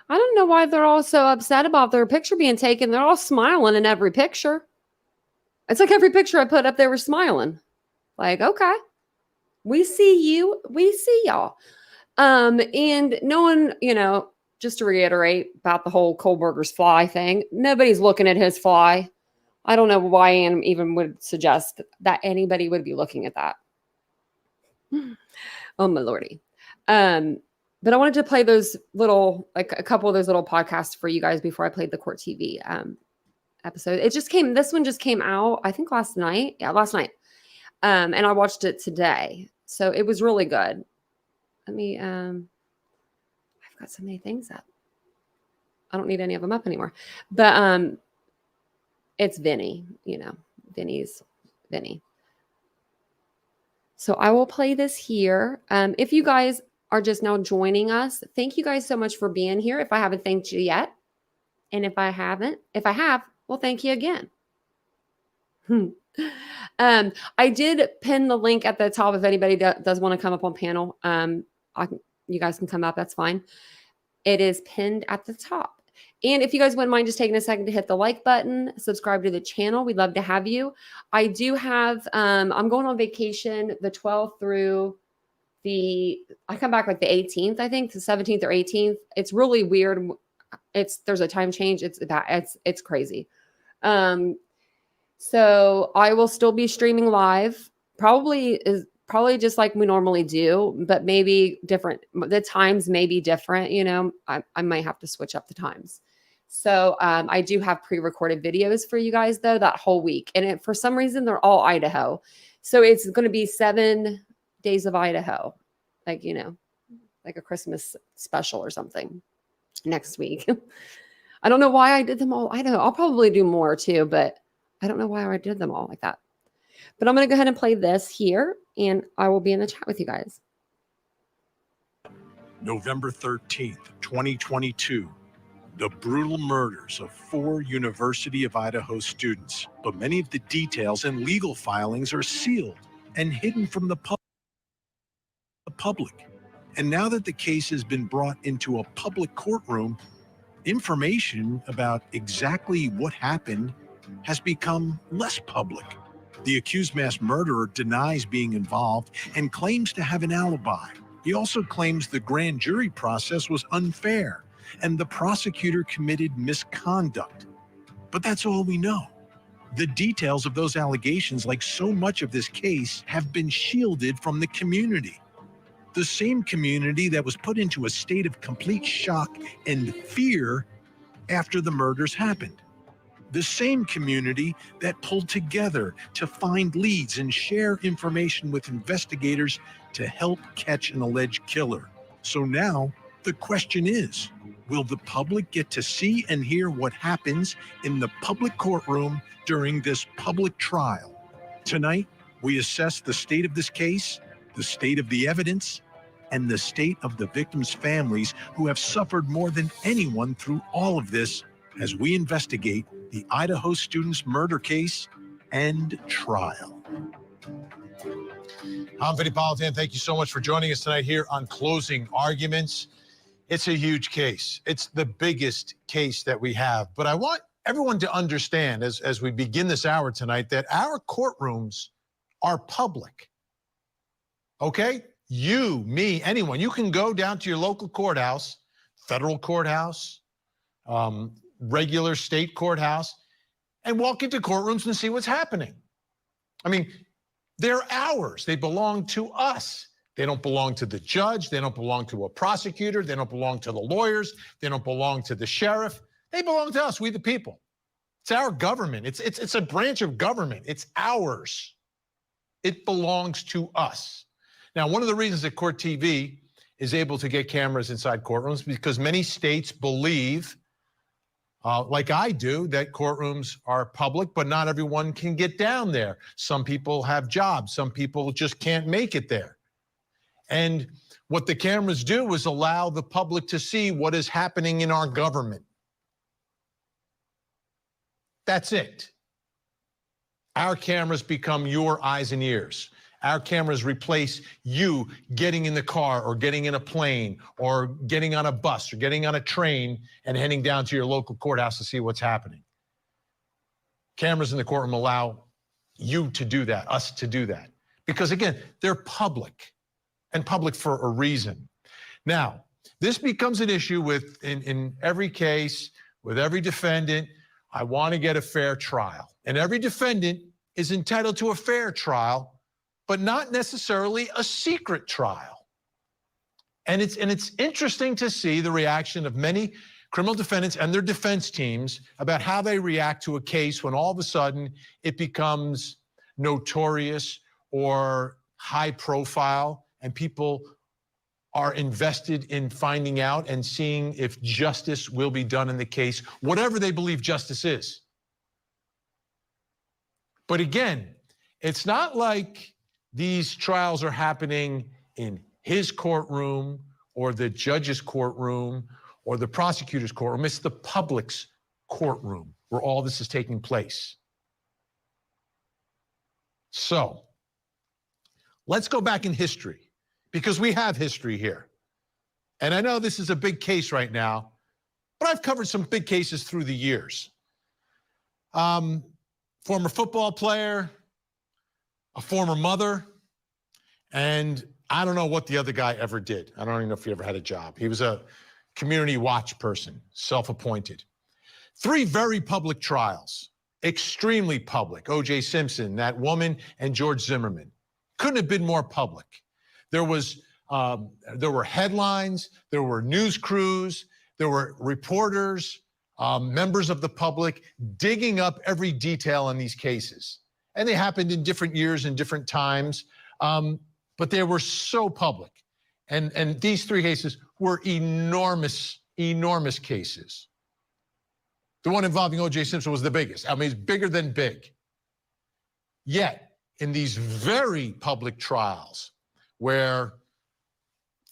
I don't know why they're all so upset about their picture being taken. They're all smiling in every picture. It's like every picture I put up, they were smiling. Like, okay, we see you. We see y'all. And no one, just to reiterate about the whole Kohberger's fly thing, nobody's looking at his fly. I don't know why Ann even would suggest that anybody would be looking at that. Oh, my Lordy. But I wanted to play those little, a couple of those little podcasts for you guys before I played the Court TV episode. This one just came out, I think last night. Yeah, last night. And I watched it today. So it was really good. Let me, I've got so many things up. I don't need any of them up anymore. But it's Vinny, Vinny's Vinny. So I will play this here. If you guys are just now joining us, thank you guys so much for being here. If I haven't thanked you yet, and if I have, well, thank you again. I did pin the link at the top if anybody does want to come up on panel. You guys can come up, that's fine. It is pinned at the top. And if you guys wouldn't mind just taking a second to hit the like button, subscribe to the channel. We'd love to have you. I do have, I'm going on vacation the 12th through I come back like the 18th, I think, the 17th or 18th. It's really weird. There's a time change. It's crazy. So I will still be streaming live. Probably just like we normally do, but maybe different. The times may be different. I might have to switch up the times. So I do have pre-recorded videos for you guys though that whole week, and for some reason they're all Idaho. So it's going to be 7 days of Idaho, like a Christmas special or something next week. I don't know why I did them all Idaho. I'll probably do more too, but I don't know why I did them all like that. But I'm going to go ahead and play this here, and I will be in the chat with you guys. November 13th, 2022. The brutal murders of 4 University of Idaho students, but many of the details and legal filings are sealed and hidden from the public. And now that the case has been brought into a public courtroom, information about exactly what happened has become less public. The accused mass murderer denies being involved and claims to have an alibi. He also claims the grand jury process was unfair and the prosecutor committed misconduct. But that's all we know. The details of those allegations, like so much of this case, have been shielded from the community. The same community that was put into a state of complete shock and fear after the murders happened. The same community that pulled together to find leads and share information with investigators to help catch an alleged killer. So now the question is, will the public get to see and hear what happens in the public courtroom during this public trial? Tonight, we assess the state of this case, the state of the evidence, and the state of the victims' families who have suffered more than anyone through all of this as we investigate the Idaho students' murder case and trial. I'm Vinny Politan. Thank you so much for joining us tonight here on Closing Arguments. It's a huge case. It's the biggest case that we have, but I want everyone to understand as we begin this hour tonight that our courtrooms are public. Okay? You, me, anyone, you can go down to your local courthouse, federal courthouse, regular state courthouse, and walk into courtrooms and see what's happening. I mean, they're ours. They belong to us. They don't belong to the judge. They don't belong to a prosecutor. They don't belong to the lawyers. They don't belong to the sheriff. They belong to us, we the people. It's our government. It's a branch of government. It's ours. It belongs to us. Now, one of the reasons that Court TV is able to get cameras inside courtrooms is because many states believe, like I do, that courtrooms are public, but not everyone can get down there. Some people have jobs. Some people just can't make it there. And what the cameras do is allow the public to see what is happening in our government. That's it. Our cameras become your eyes and ears. Our cameras replace you getting in the car or getting in a plane or getting on a bus or getting on a train and heading down to your local courthouse to see what's happening. Cameras in the courtroom allow you to do that, us to do that. Because again, they're public and public for a reason. Now, this becomes an issue in every case, with every defendant. I want to get a fair trial. And every defendant is entitled to a fair trial, but not necessarily a secret trial. And it's interesting to see the reaction of many criminal defendants and their defense teams about how they react to a case when all of a sudden it becomes notorious or high profile and people are invested in finding out and seeing if justice will be done in the case, whatever they believe justice is. But again, it's not like these trials are happening in his courtroom or the judge's courtroom or the prosecutor's courtroom. It's the public's courtroom where all this is taking place. So let's go back in history, because we have history here. And I know this is a big case right now, but I've covered some big cases through the years. Former football player, a former mother, and I don't know what the other guy ever did. I don't even know if he ever had a job. He was a community watch person, self-appointed. 3 very public trials, extremely public. O.J. Simpson, that woman, and George Zimmerman. Couldn't have been more public. There were headlines, there were news crews, there were reporters, members of the public digging up every detail in these cases. And they happened in different years and different times, but they were so public. And these 3 cases were enormous, enormous cases. The one involving O.J. Simpson was the biggest. I mean, it's bigger than big. Yet, in these very public trials where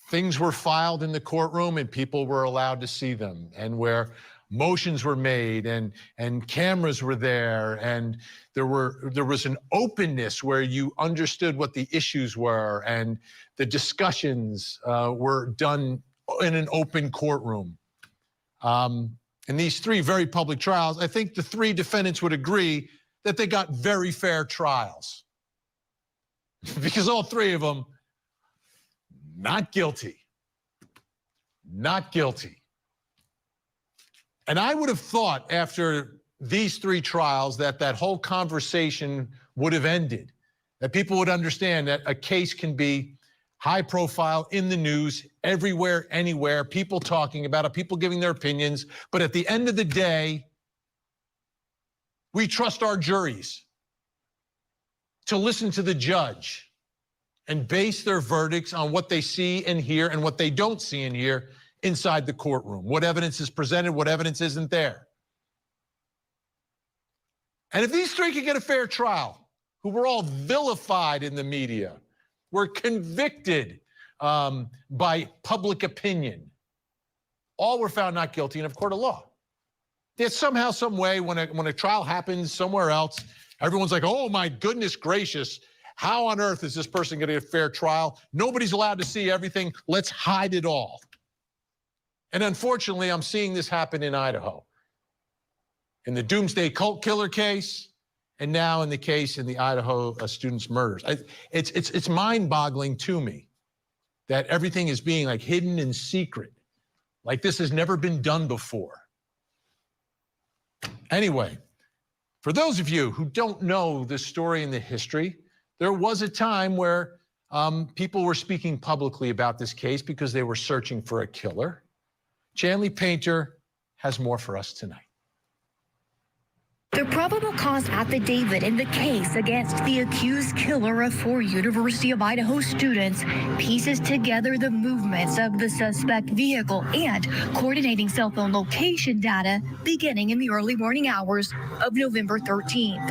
things were filed in the courtroom and people were allowed to see them, and where motions were made and cameras were there, and there was an openness where you understood what the issues were, and the discussions were done in an open courtroom. In these 3 very public trials, I think the 3 defendants would agree that they got very fair trials. Because all 3 of them, not guilty. Not guilty. And I would have thought after these 3 trials that that whole conversation would have ended, that people would understand that a case can be high profile in the news, everywhere, anywhere, people talking about it, people giving their opinions. But at the end of the day, we trust our juries to listen to the judge and base their verdicts on what they see and hear and what they don't see and hear inside the courtroom. What evidence is presented, what evidence isn't there. And if these 3 could get a fair trial, who were all vilified in the media, were convicted by public opinion, all were found not guilty in a court of law. That somehow, some way, when a trial happens somewhere else, everyone's like, oh my goodness gracious, how on earth is this person going to get a fair trial? Nobody's allowed to see everything. Let's hide it all. And unfortunately, I'm seeing this happen in Idaho. in the Doomsday Cult Killer case, and now in the case in the Idaho students' murders. It's mind-boggling to me that everything is being like hidden in secret, like this has never been done before. Anyway, for those of you who don't know the story and the history, there was a time where people were speaking publicly about this case because they were searching for a killer. Chanley Painter has more for us tonight. The probable cause affidavit in the case against the accused killer of 4 University of Idaho students pieces together the movements of the suspect vehicle and coordinating cell phone location data beginning in the early morning hours of November 13th.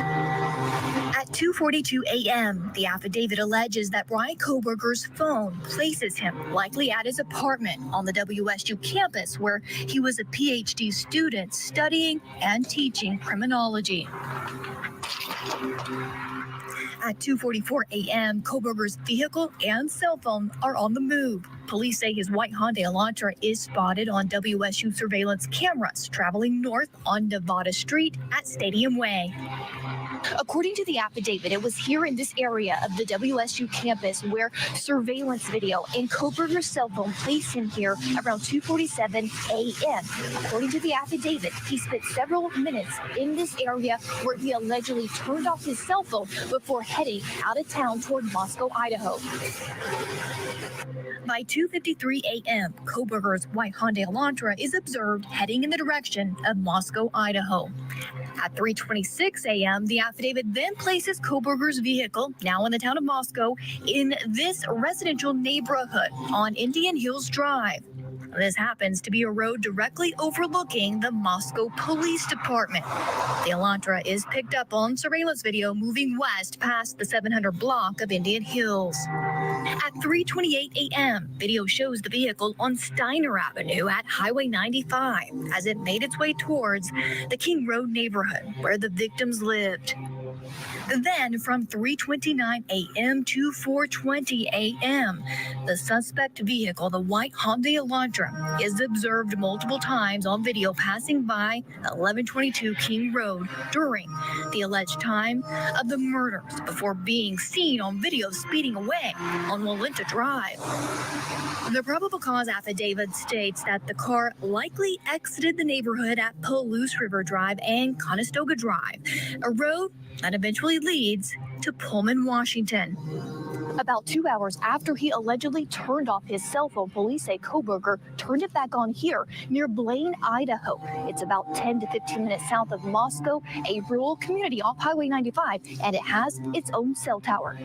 At 2:42 a.m., the affidavit alleges that Bryan Kohberger's phone places him likely at his apartment on the WSU campus where he was a PhD student studying and teaching criminology. At 2:44 a.m., Kohberger's vehicle and cell phone are on the move. Police say his white Hyundai Elantra is spotted on WSU surveillance cameras traveling north on Nevada Street at Stadium Way. According to the affidavit, it was here in this area of the WSU campus where surveillance video and Kohberger's cell phone placed him here around 2:47 a.m. According to the affidavit, he spent several minutes in this area where he allegedly turned off his cell phone before heading out of town toward Moscow, Idaho. By 2:53 a.m., Kohberger's white Hyundai Elantra is observed heading in the direction of Moscow, Idaho. At 3:26 a.m., the affidavit then places Kohberger's vehicle, now in the town of Moscow, in this residential neighborhood on Indian Hills Drive. This happens to be a road directly overlooking the Moscow Police Department. The Elantra is picked up on surveillance video moving west past the 700 block of Indian Hills. At 3:28 a.m., video shows the vehicle on Steiner Avenue at Highway 95 as it made its way towards the King Road neighborhood where the victims lived. Then from 3:29 a.m. to 4:20 a.m., the suspect vehicle, the white Hyundai Elantra, is observed multiple times on video passing by 1122 King Road during the alleged time of the murders before being seen on video speeding away on Walenta Drive. The probable cause affidavit states that the car likely exited the neighborhood at Palouse River Drive and Conestoga Drive, a road that eventually leads to Pullman, Washington. About 2 hours after he allegedly turned off his cell phone, police say Kohberger turned it back on here near Blaine, Idaho. It's about 10 to 15 minutes south of Moscow, a rural community off Highway 95, and it has its own cell tower.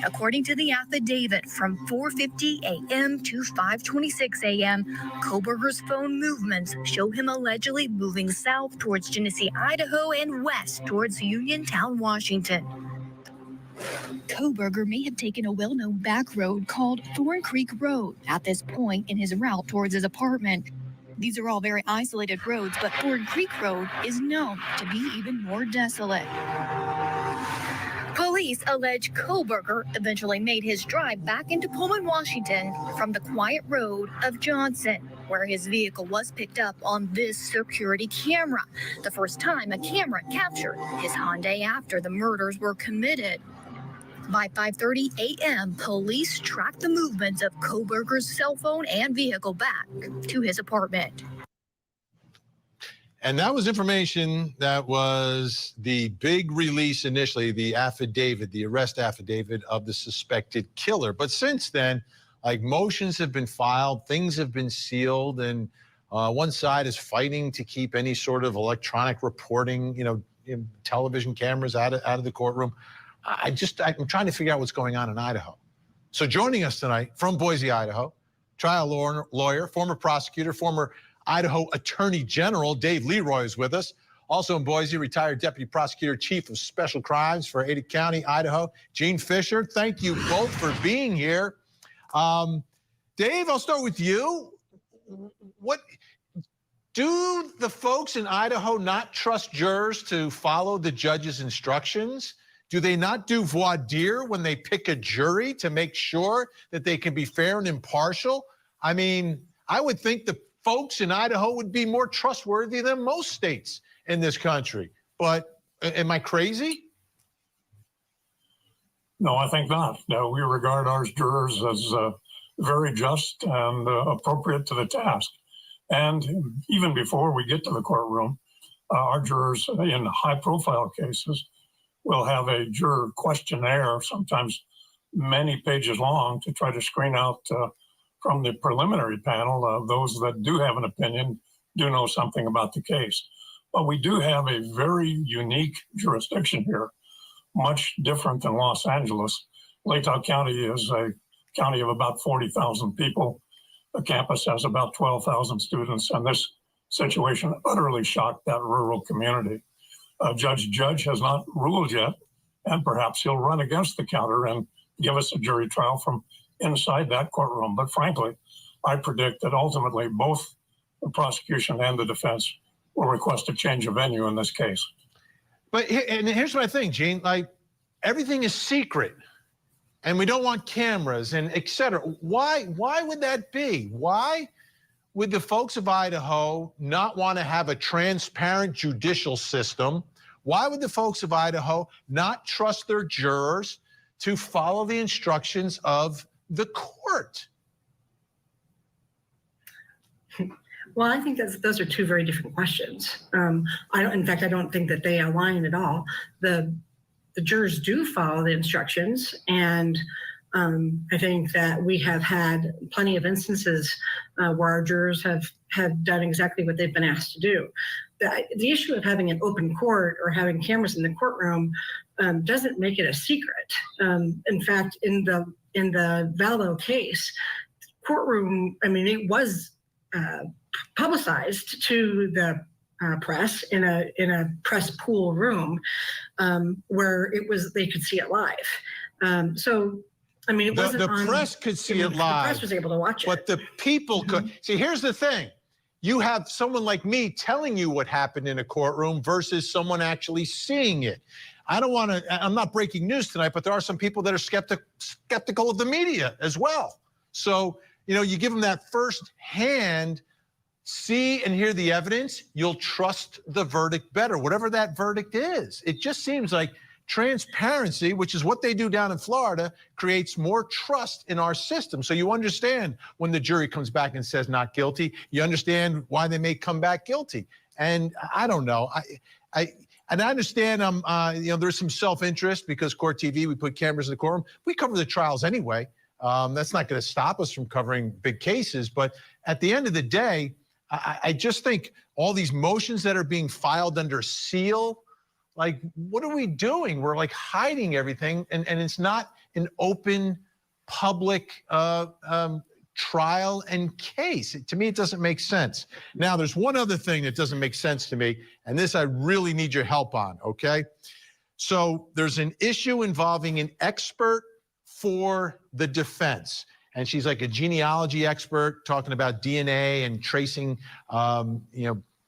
According to the affidavit, from 4:50 a.m. to 5:26 a.m., Kohberger's phone movements show him allegedly moving south towards Genesee, Idaho, and west towards Uniontown, Washington. Kohberger may have taken a well-known back road called Thorn Creek Road at this point in his route towards his apartment. These are all very isolated roads, but Thorn Creek Road is known to be even more desolate. Police allege Kohberger eventually made his drive back into Pullman, Washington from the quiet road of Johnson, where his vehicle was picked up on this security camera, the first time a camera captured his Hyundai after the murders were committed. By 5:30 a.m., police tracked the movements of Kohberger's cell phone and vehicle back to his apartment. And that was information that was the big release initially, the affidavit, the arrest affidavit of the suspected killer. But since then, like, motions have been filed, things have been sealed, and one side is fighting to keep any sort of electronic reporting, television cameras out of the courtroom. I'm trying to figure out what's going on in Idaho. So joining us tonight from Boise, Idaho, trial lawyer, former prosecutor, former Idaho Attorney General Dave Leroy is with us. Also in Boise, retired Deputy Prosecutor, Chief of Special Crimes for Ada County, Idaho, Gene Fisher. Thank you both for being here. Dave, I'll start with you. What do the folks in Idaho not trust jurors to follow the judge's instructions? Do they not do voir dire when they pick a jury to make sure that they can be fair and impartial? I mean, I would think the folks in Idaho would be more trustworthy than most states in this country. But am I crazy? No, I think not. No, we regard our jurors as very just and appropriate to the task. And even before we get to the courtroom, our jurors in high-profile cases will have a juror questionnaire, sometimes many pages long, to try to screen out from the preliminary panel those that do have an opinion, do know something about the case. But we do have a very unique jurisdiction here, much different than Los Angeles. Latah County is a county of about 40,000 people. The campus has about 12,000 students, and this situation utterly shocked that rural community. Judge has not ruled yet, and perhaps he'll run against the counter and give us a jury trial from inside that courtroom. But frankly, I predict that ultimately both the prosecution and the defense will request a change of venue in this case. But here's what I think, Gene, like everything is secret and we don't want cameras and et cetera. Why would that be? Why would the folks of Idaho not want to have a transparent judicial system? Why would the folks of Idaho not trust their jurors to follow the instructions of the court? Well, I think those are two very different questions. In fact, I don't think that they align at all. The jurors do follow the instructions, and I think that we have had plenty of instances where our jurors have done exactly what they've been asked to do. The issue of having an open court or having cameras in the courtroom doesn't make it a secret. In fact, in the Vallow case, courtroom, it was publicized to the press in a press pool room where they could see it live. It wasn't the press could see it live. The press was able to watch it. But the people could. See, here's the thing. You have someone like me telling you what happened in a courtroom versus someone actually seeing it. I'm not breaking news tonight, but there are some people that are skeptical of the media as well. So, you give them that first-hand see and hear the evidence, you'll trust the verdict better, whatever that verdict is. It just seems like transparency, which is what they do down in Florida, creates more trust in our system. So you understand when the jury comes back and says not guilty, you understand why they may come back guilty. And I don't know. I understand there's some self-interest because Court TV, we put cameras in the courtroom. We cover the trials anyway. That's not going to stop us from covering big cases. But at the end of the day, I just think all these motions that are being filed under seal, like, what are we doing? We're like hiding everything, and it's not an open public trial and case. To me, it doesn't make sense. Now, there's one other thing that doesn't make sense to me, and this I really need your help on, okay? So there's an issue involving an expert for the defense. And she's like a genealogy expert talking about DNA and tracing,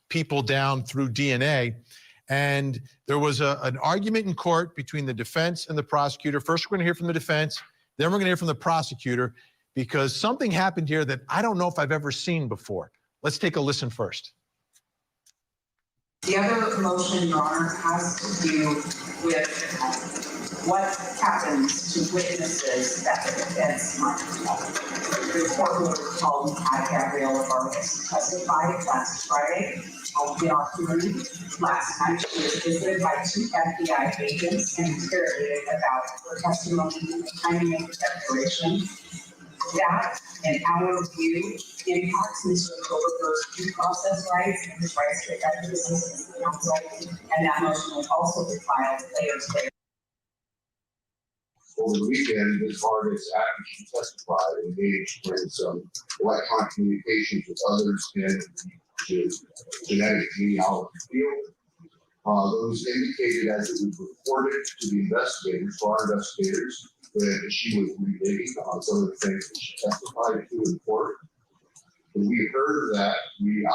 people down through DNA. And there was an argument in court between the defense and the prosecutor. First, we're going to hear from the defense. Then we're going to hear from the prosecutor because something happened here that I don't know if I've ever seen before. Let's take a listen first. The other motion, Your Honor, has to do with what happens to witnesses that the defense might call. The court order called Gabriella Vargas to testify last Friday on the opportunity. Last night, she was visited by 2 FBI agents and interrogated about her testimony at the time of the declaration. That, in our view, impacts Mr. Kohberger's due process rights and his rights to effective assistance of counsel, and that motion was also filed later today. Over the weekend, Ms. Vargas, after she testified, engaged in some electronic communications with others in the genetic genealogy field. Those indicated, as it was reported to the investigators, to our investigators, that she was redigging on some of the things that she testified to in court. When we heard that,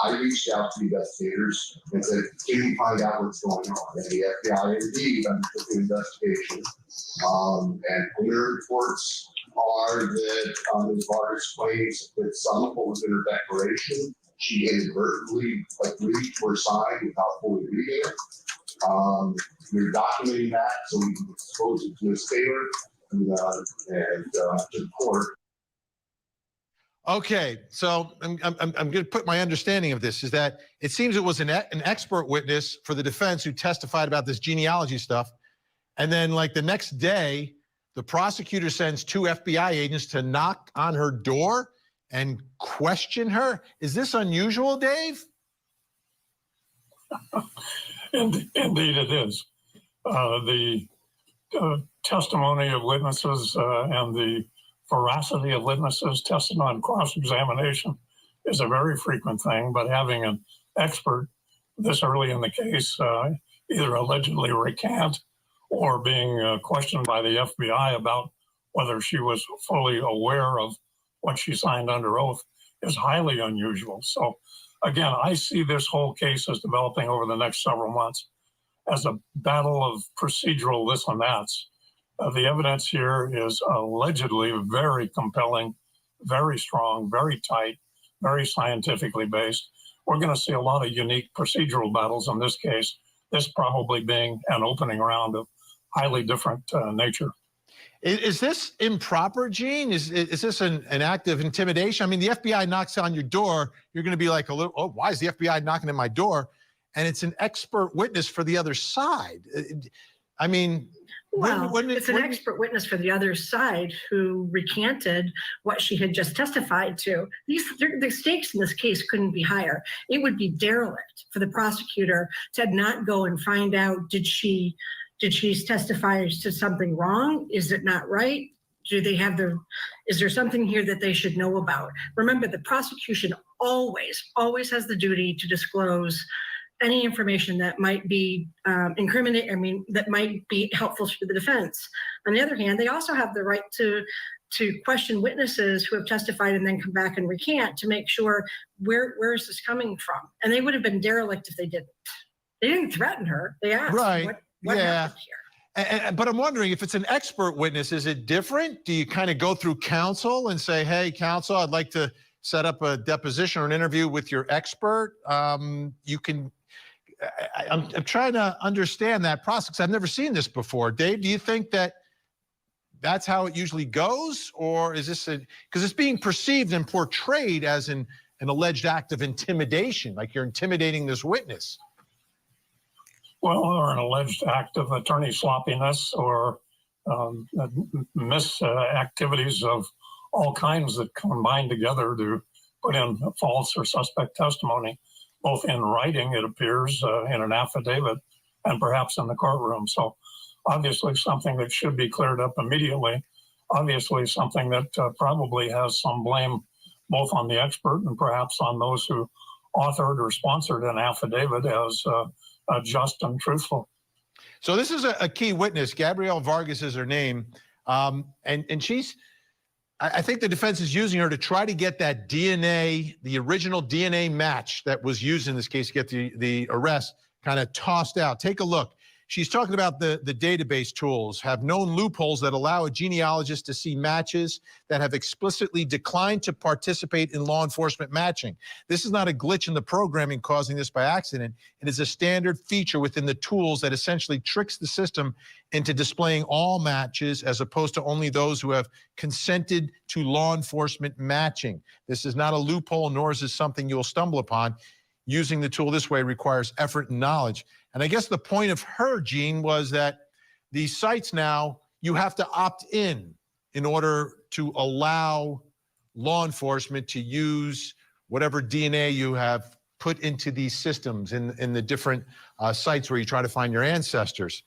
I reached out to the investigators and said, can you find out what's going on? And the FBI indeed undertook the investigation. And their reports are that Ms. Vargas claims that some of what was in her declaration she inadvertently agreed to her side without fully reading it. We're documenting that so we can expose it to Ms. Taylor and to the court. Okay, so I'm going to put my understanding of this is that it seems it was an expert witness for the defense who testified about this genealogy stuff. And then like the next day, the prosecutor sends 2 FBI agents to knock on her door and question her. Is this unusual, Dave? Indeed, it is. The testimony of witnesses and the veracity of witnesses tested on cross-examination is a very frequent thing, but having an expert this early in the case either allegedly recant or being questioned by the FBI about whether she was fully aware of what she signed under oath is highly unusual. So again, I see this whole case as developing over the next several months as a battle of procedural this and that's. The evidence here is allegedly very compelling, very strong, very tight, very scientifically based. We're going to see a lot of unique procedural battles in this case, this probably being an opening round of highly different nature. Is this improper, Gene? Is this an act of intimidation? I mean, the FBI knocks on your door. You're going to be like a little, oh, why is the FBI knocking at my door? And it's an expert witness for the other side. I mean, well, it's an expert witness for the other side who recanted what she had just testified to. The stakes in this case couldn't be higher. It would be derelict for the prosecutor to not go and find out, did she testify to something wrong? Is it not right? Is there something here that they should know about? Remember, the prosecution always has the duty to disclose any information that might be that might be helpful to the defense. On the other hand, they also have the right to question witnesses who have testified and then come back and recant to make sure where is this coming from? And they would have been derelict if they didn't. They didn't threaten her. They asked, right. What happened here? But I'm wondering if it's an expert witness, is it different? Do you kind of go through counsel and say, hey, counsel, I'd like to set up a deposition or an interview with your expert? I'm trying to understand that process. I've never seen this before. Dave, do you think that that's how it usually goes? Or is this because it's being perceived and portrayed as an alleged act of intimidation, like you're intimidating this witness? Well, or an alleged act of attorney sloppiness or activities of all kinds that combine together to put in false or suspect testimony, both in writing, it appears, in an affidavit, and perhaps in the courtroom. So obviously something that should be cleared up immediately, obviously something that probably has some blame both on the expert and perhaps on those who authored or sponsored an affidavit as just and truthful. So this is a key witness. Gabrielle Vargas is her name. And she's, I think the defense is using her to try to get that DNA, the original DNA match that was used in this case to get the arrest kind of tossed out. Take a look. She's talking about the database tools have known loopholes that allow a genealogist to see matches that have explicitly declined to participate in law enforcement matching. This is not a glitch in the programming causing this by accident. It is a standard feature within the tools that essentially tricks the system into displaying all matches as opposed to only those who have consented to law enforcement matching. This is not a loophole, nor is this something you'll stumble upon. Using the tool this way requires effort and knowledge. And I guess the point of her, Gene, was that these sites now, you have to opt in order to allow law enforcement to use whatever DNA you have put into these systems in the different sites where you try to find your ancestors.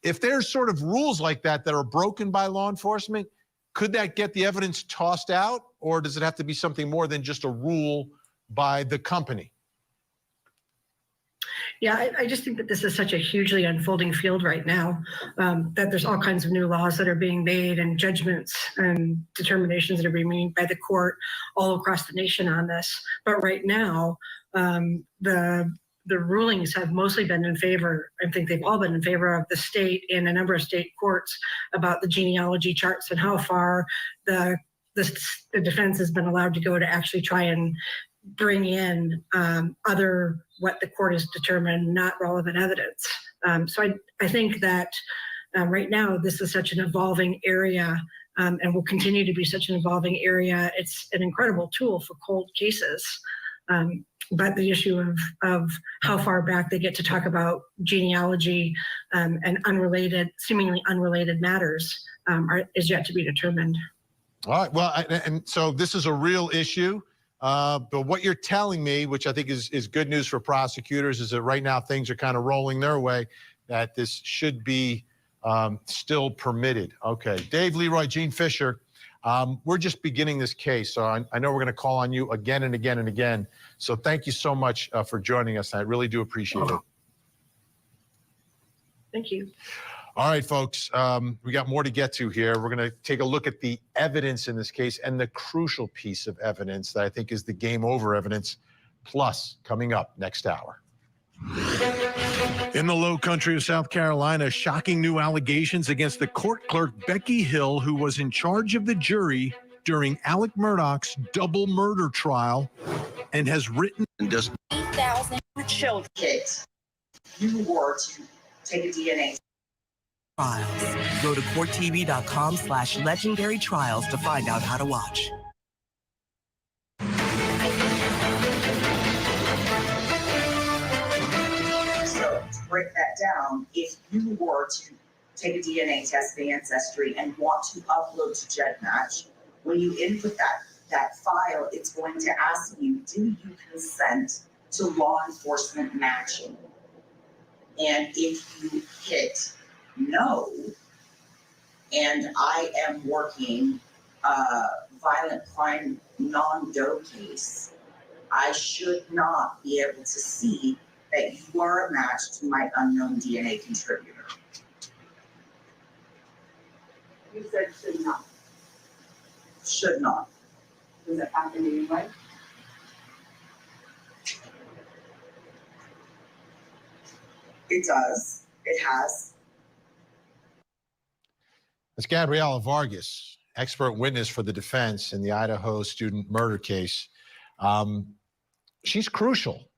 If there's sort of rules like that are broken by law enforcement, could that get the evidence tossed out? Or does it have to be something more than just a rule by the company? Yeah, I just think that this is such a hugely unfolding field right now, that there's all kinds of new laws that are being made and judgments and determinations that are being made by the court all across the nation on this. But right now, the rulings have mostly been in favor, I think they've all been in favor of the state and a number of state courts about the genealogy charts and how far the defense has been allowed to go to actually try and bring in other what the court has determined not relevant evidence. So I think that right now this is such an evolving area and will continue to be such an evolving area. It's an incredible tool for cold cases. But the issue of how far back they get to talk about genealogy and seemingly unrelated matters is yet to be determined. All right. Well, and so this is a real issue. But what you're telling me, which I think is good news for prosecutors, is that right now things are kind of rolling their way, that this should be still permitted. Okay. Dave Leroy, Gene Fisher, we're just beginning this case. So I know we're going to call on you again and again and again. So thank you so much for joining us. I really do appreciate it. Thank you. All right, folks, we got more to get to here. We're going to take a look at the evidence in this case and the crucial piece of evidence that I think is the game over evidence, plus coming up next hour. In the low country of South Carolina, shocking new allegations against the court clerk Becky Hill, who was in charge of the jury during Alec Murdaugh's double murder trial and has written just 8,000 children. Kids, you were to take a DNA Trials. Go to courttv.com/legendary trials to find out how to watch. So to break that down, if you were to take a DNA test of Ancestry and want to upload to GEDmatch, when you input that file, it's going to ask you, do you consent to law enforcement matching? And if you hit no, and I am working violent crime non-DOE case, I should not be able to see that you are a match to my unknown DNA contributor. You said should not. Should not. Does it happen anyway? It does. It has. It's Gabriela Vargas, expert witness for the defense in the Idaho student murder case. She's crucial.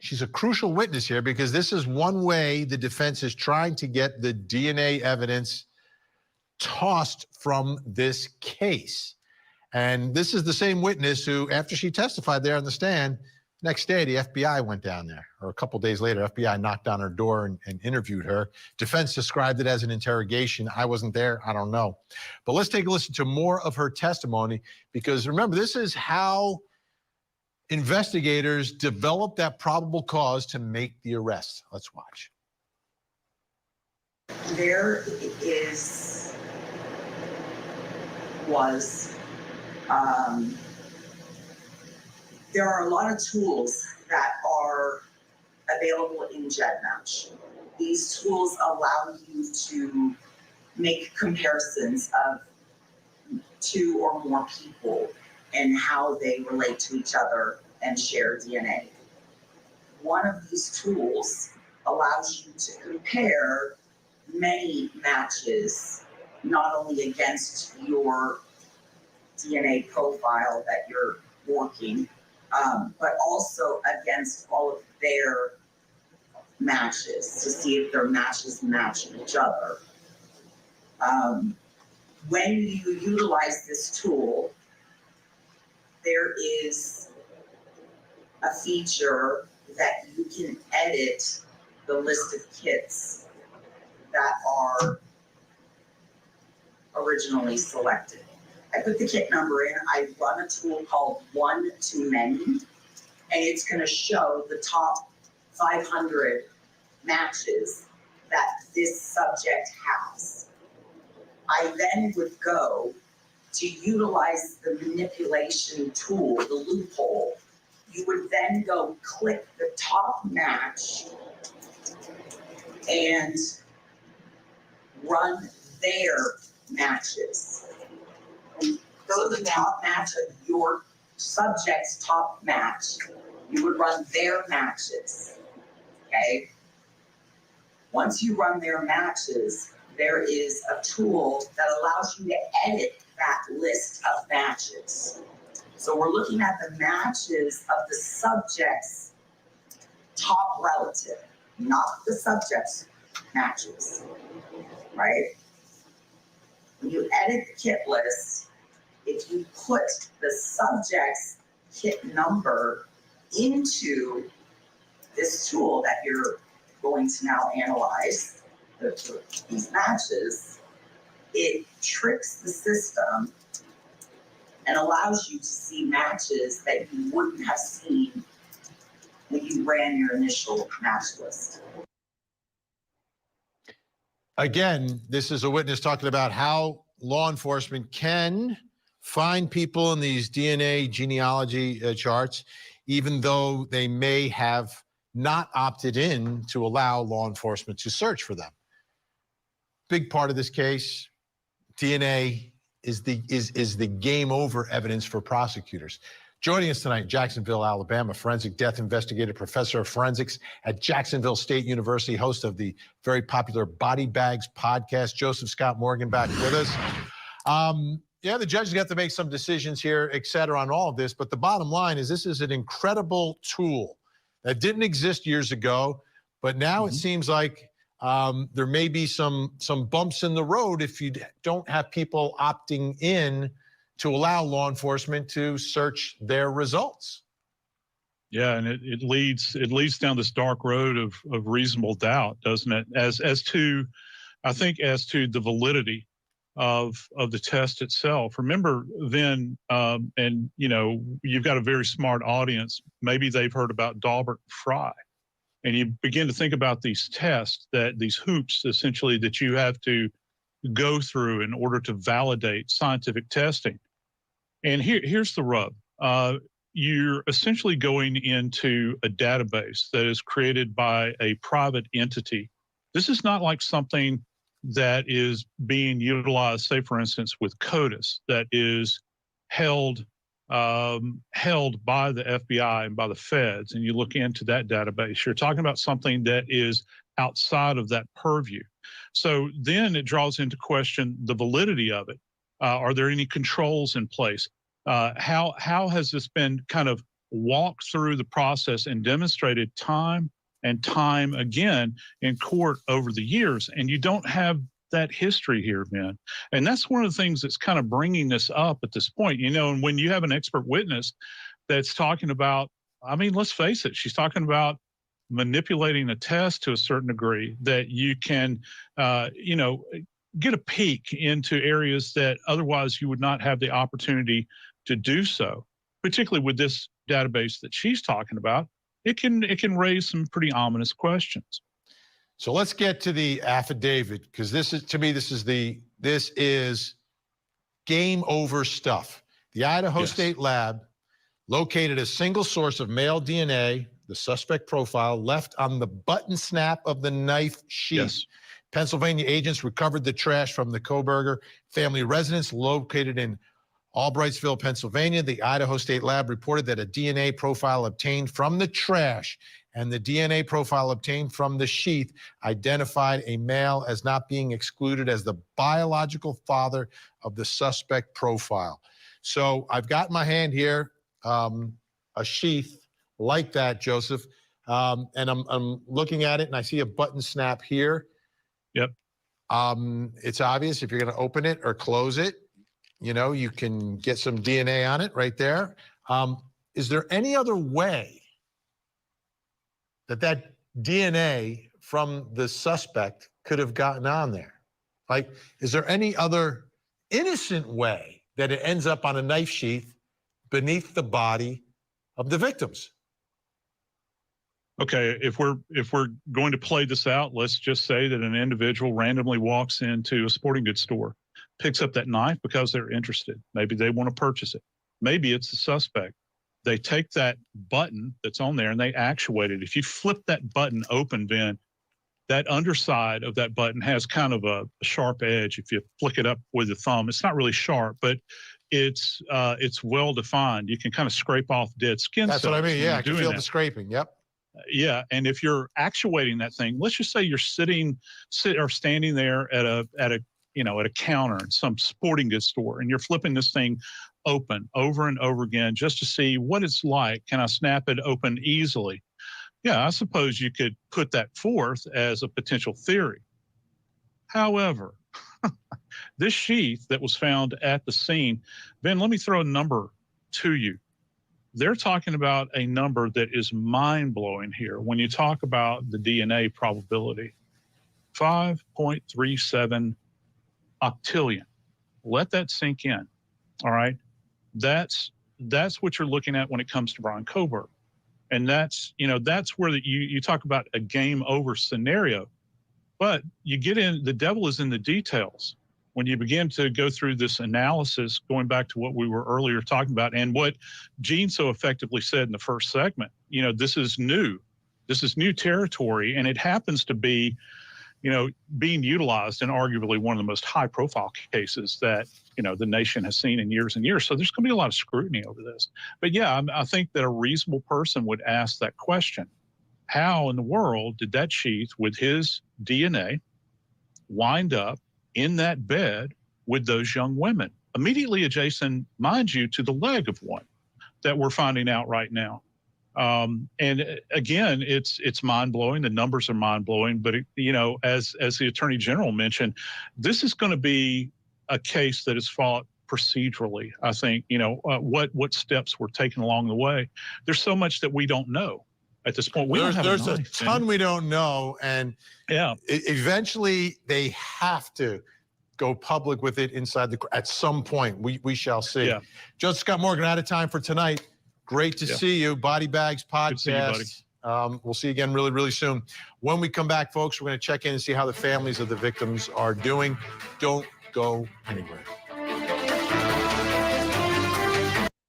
She's a crucial witness here because this is one way the defense is trying to get the DNA evidence tossed from this case. And this is the same witness who, after she testified there on the stand, next day the FBI went down there, or a couple days later, FBI knocked on her door and interviewed her. Defense described it as an interrogation. I wasn't there. I don't know. But let's take a listen to more of her testimony, because remember, this is how investigators develop that probable cause to make the arrest. Let's watch. There there are a lot of tools that are available in GEDmatch. These tools allow you to make comparisons of two or more people and how they relate to each other and share DNA. One of these tools allows you to compare many matches, not only against your DNA profile that you're working, but also against all of their matches to see if their matches match each other. When you utilize this tool, there is a feature that you can edit the list of kits that are originally selected. I put the kit number in, I run a tool called One to Many, and it's going to show the top 500 matches that this subject has. I then would go to utilize the manipulation tool, the loophole. You would then go click the top match and run their matches. So the top match of your subject's top match, you would run their matches, okay? Once you run their matches, there is a tool that allows you to edit that list of matches. So we're looking at the matches of the subject's top relative, not the subject's matches, right? When you edit the kit list, if you put the subject's kit number into this tool that you're going to now analyze, these matches, it tricks the system and allows you to see matches that you wouldn't have seen when you ran your initial match list. Again, this is a witness talking about how law enforcement can find people in these DNA genealogy charts, even though they may have not opted in to allow law enforcement to search for them. Big part of this case, DNA is the game over evidence for prosecutors. Joining us tonight, Jacksonville, Alabama, forensic death investigator, professor of forensics at Jacksonville State University, host of the very popular Body Bags podcast, Joseph Scott Morgan, back with us. Yeah, the judges got to make some decisions here, et cetera, on all of this. But the bottom line is this is an incredible tool that didn't exist years ago. But now it seems like there may be some bumps in the road if you don't have people opting in to allow law enforcement to search their results. Yeah, and it leads down this dark road of reasonable doubt, doesn't it? As to the validity of the test itself. Remember then, and you know, you've got a very smart audience. Maybe they've heard about Dalbert Fry, and you begin to think about these tests, these hoops essentially that you have to go through in order to validate scientific testing. And here's the rub. You're essentially going into a database that is created by a private entity. This is not like something that is being utilized, say, for instance, with CODIS, that is held by the FBI and by the feds, and you look into that database. You're talking about something that is outside of that purview. So then it draws into question the validity of it. Are there any controls in place? How has this been kind of walked through the process and demonstrated time and time again in court over the years? And you don't have that history here, Ben. And that's one of the things that's kind of bringing this up at this point. You know, and when you have an expert witness that's talking about, I mean, let's face it, she's talking about manipulating a test to a certain degree that you can, you know, get a peek into areas that otherwise you would not have the opportunity to do so, particularly with this database that she's talking about. It can raise some pretty ominous questions. So let's get to the affidavit, because this is game over stuff. The Idaho State Lab located a single source of male DNA, the suspect profile, left on the button snap of the knife sheath. Yes. Pennsylvania agents recovered the trash from the Kohberger family residence located in Albrightsville, Pennsylvania. The Idaho State Lab reported that a DNA profile obtained from the trash and the DNA profile obtained from the sheath identified a male as not being excluded as the biological father of the suspect profile. So I've got in my hand here a sheath like that, Joseph, and I'm looking at it and I see a button snap here. Yep. It's obvious if you're going to open it or close it, you know, you can get some DNA on it right there. Is there any other way that DNA from the suspect could have gotten on there? Like, is there any other innocent way that it ends up on a knife sheath beneath the body of the victims? Okay, if we're going to play this out, let's just say that an individual randomly walks into a sporting goods store, picks up that knife because they're interested. Maybe they want to purchase it. Maybe it's the suspect. They take that button that's on there and they actuate it. If you flip that button open, Ben, that underside of that button has kind of a sharp edge. If you flick it up with your thumb, it's not really sharp, but it's well defined. You can kind of scrape off dead skin cells. That's what I mean. Yeah, I can feel the scraping. Yep. Yeah, and if you're actuating that thing, let's just say you're standing there at a counter in some sporting goods store, and you're flipping this thing open over and over again just to see what it's like. Can I snap it open easily? Yeah, I suppose you could put that forth as a potential theory. However, this sheath that was found at the scene, Ben, let me throw a number to you. They're talking about a number that is mind-blowing here when you talk about the DNA probability. 5.37 octillion. Let that sink in, all right? That's what you're looking at when it comes to Bryan Kohberger. And that's where you talk about a game over scenario. But you get in, the devil is in the details. When you begin to go through this analysis, going back to what we were earlier talking about and what Gene so effectively said in the first segment, this is new. This is new territory, and it happens to be, being utilized in arguably one of the most high-profile cases that, the nation has seen in years and years. So there's going to be a lot of scrutiny over this. But yeah, I think that a reasonable person would ask that question. How in the world did that sheath with his DNA wind up in that bed with those young women, immediately adjacent, mind you, to the leg of one that we're finding out right now? And again, it's mind-blowing. The numbers are mind-blowing. But, as the Attorney General mentioned, this is going to be a case that is fought procedurally. I think, what steps were taken along the way. There's so much that we don't know at this point. There's a ton we don't know. And yeah, eventually they have to go public with it inside at some point. We shall see. Yeah. Judge Scott Morgan, out of time for tonight. Great to see you. Body Bags Podcast. Good to see you, buddy. We'll see you again really, really soon. When we come back, folks, we're going to check in and see how the families of the victims are doing. Don't go anywhere.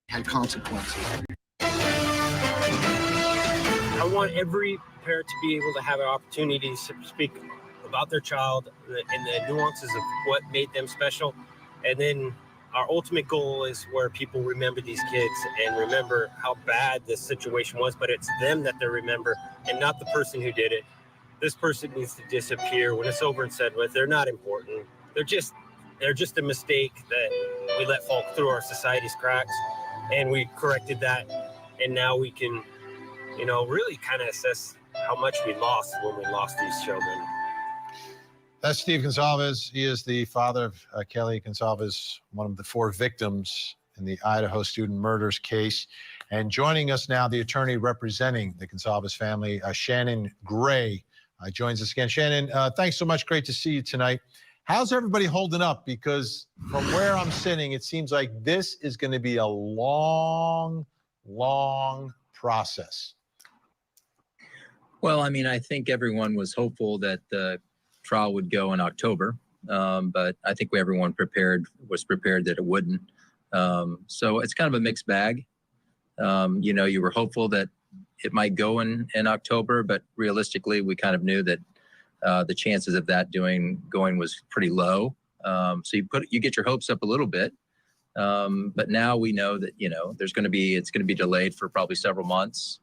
Had consequences. I want every parent to be able to have an opportunity to speak about their child and the nuances of what made them special. And then our ultimate goal is where people remember these kids and remember how bad this situation was, but it's them that they remember and not the person who did it. This person needs to disappear when it's over and said with. They're not important. They're just a mistake that we let fall through our society's cracks, and we corrected that. And now we can, really kind of assess how much we lost when we lost these children. That's Steve Gonsalves. He is the father of Kelly Gonsalves, one of the 4 victims in the Idaho student murders case. And joining us now, the attorney representing the Gonsalves family, Shannon Gray, joins us again. Shannon, thanks so much. Great to see you tonight. How's everybody holding up? Because from where I'm sitting, it seems like this is going to be a long, long process. Well, I think everyone was hopeful that the trial would go in October, but I think everyone was prepared that it wouldn't. So it's kind of a mixed bag. You were hopeful that it might go in October, but realistically, we kind of knew that the chances of that going was pretty low. So you get your hopes up a little bit, but now we know that it's going to be delayed for probably several months.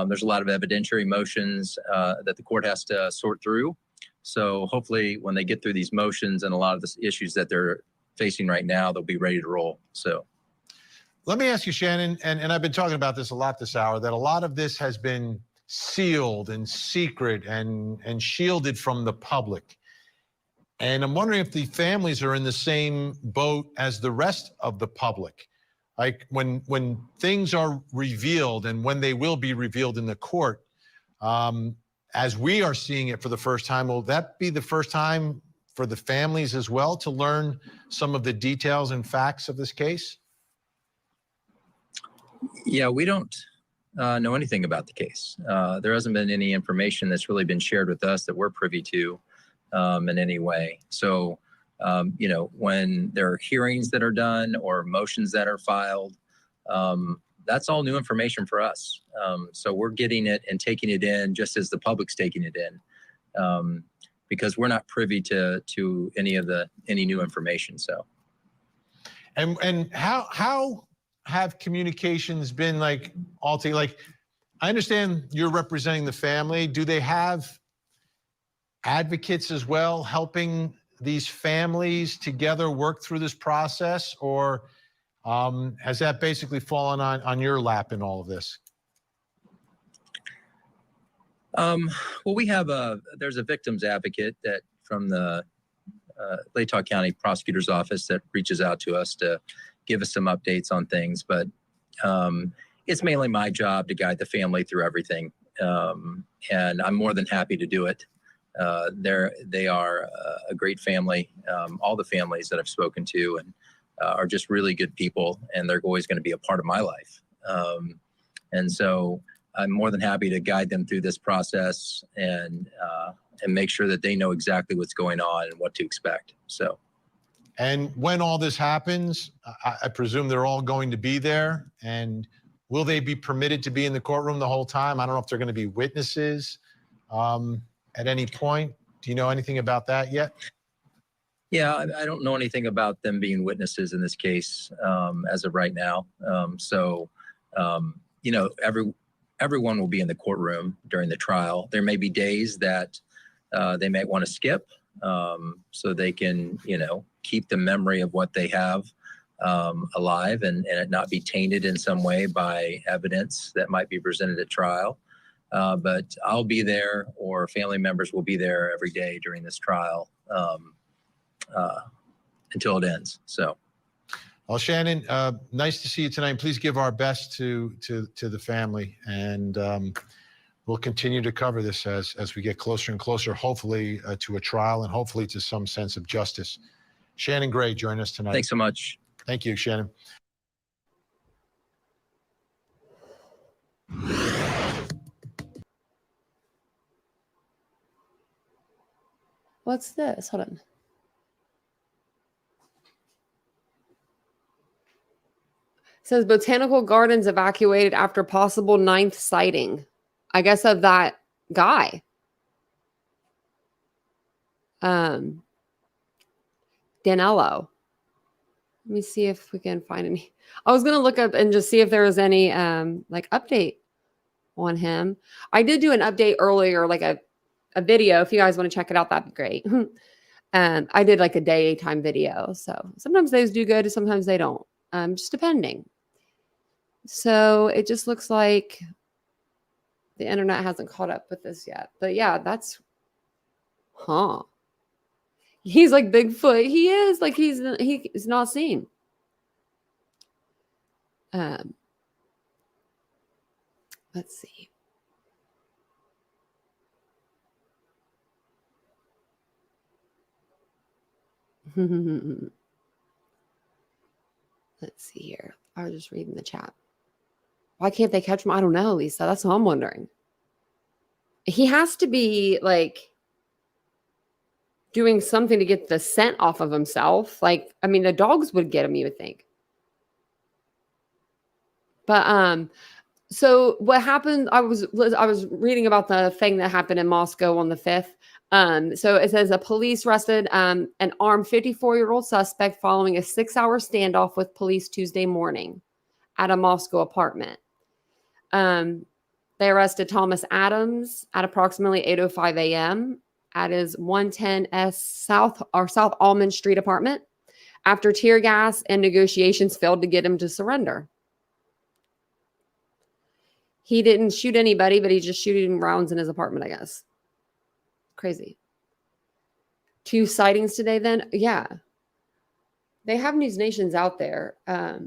There's a lot of evidentiary motions that the court has to sort through. So hopefully when they get through these motions and a lot of the issues that they're facing right now, they'll be ready to roll. So let me ask you, Shannon, and I've been talking about this a lot this hour, that a lot of this has been sealed and secret and shielded from the public. And I'm wondering if the families are in the same boat as the rest of the public. Like when things are revealed and when they will be revealed in the court, as we are seeing it for the first time, will that be the first time for the families as well to learn some of the details and facts of this case? Yeah, we don't know anything about the case. There hasn't been any information that's really been shared with us that we're privy to in any way. So, when there are hearings that are done or motions that are filed, that's all new information for us. So we're getting it and taking it in just as the public's taking it in, because we're not privy to any new information. So, and how have communications been like? I understand you're representing the family. Do they have advocates as well helping these families together work through this process, or Has that basically fallen on your lap in all of this? Well, we have there's a victim's advocate that from the Latah County Prosecutor's Office that reaches out to us to give us some updates on things, but it's mainly my job to guide the family through everything. And I'm more than happy to do it. They are a great family. All the families that I've spoken to and are just really good people, and they're always going to be a part of my life. And so I'm more than happy to guide them through this process and make sure that they know exactly what's going on and what to expect. So. And when all this happens, I presume they're all going to be there. And will they be permitted to be in the courtroom the whole time? I don't know if they're going to be witnesses at any point. Do you know anything about that yet? Yeah, I don't know anything about them being witnesses in this case as of right now. You know, everyone will be in the courtroom during the trial. There may be days that they might want to skip so they can, you know, keep the memory of what they have alive and it not be tainted in some way by evidence that might be presented at trial. But I'll be there, or family members will be there every day during this trial until it ends. So. Well, Shannon, nice to see you tonight. Please give our best to the family, and we'll continue to cover this as we get closer and closer, hopefully to a trial and hopefully to some sense of justice. Shannon Gray joined us tonight. Thanks so much. Thank you, Shannon. What's this? Hold on. It says Botanical Gardens evacuated after possible 9th sighting. I guess of that guy. Danilo. Let me see if we can find any. I was going to look up and just see if there was any like update on him. I did do an update earlier, like a video. If you guys want to check it out, that'd be great. I did like a daytime video. So sometimes those do good, sometimes they don't. Just depending. So it just looks like the internet hasn't caught up with this yet. But yeah, that's, He's like Bigfoot. He is like he's not seen. Let's see. Let's see here. I was just reading the chat. Why can't they catch him? I don't know, Lisa. That's what I'm wondering. He has to be like doing something to get the scent off of himself. Like, I mean, the dogs would get him, you would think. But so what happened? I was reading about the thing that happened in Moscow on the 5th. So it says a police arrested an armed 54-year-old suspect following a 6-hour standoff with police Tuesday morning at a Moscow apartment. They arrested Thomas Adams at approximately 8:05 a.m. at his 110 S South Almond Street apartment after tear gas and negotiations failed to get him to surrender. He didn't shoot anybody, but he's just shooting rounds in his apartment, I guess. Crazy. 2 sightings today then? Yeah. They have News Nations out there. I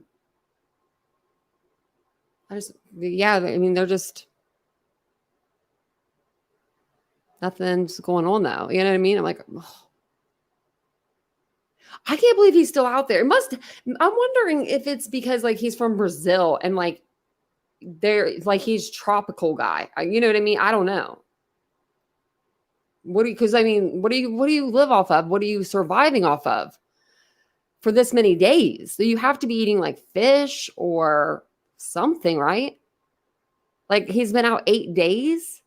mean, they're just, nothing's going on though. You know what I mean? I'm like, oh. I can't believe he's still out there. I'm wondering if it's because like he's from Brazil and like he's tropical guy. You know what I mean? I don't know. What do you live off of? What are you surviving off of for this many days? So you have to be eating like fish or something, right? Like he's been out 8 days.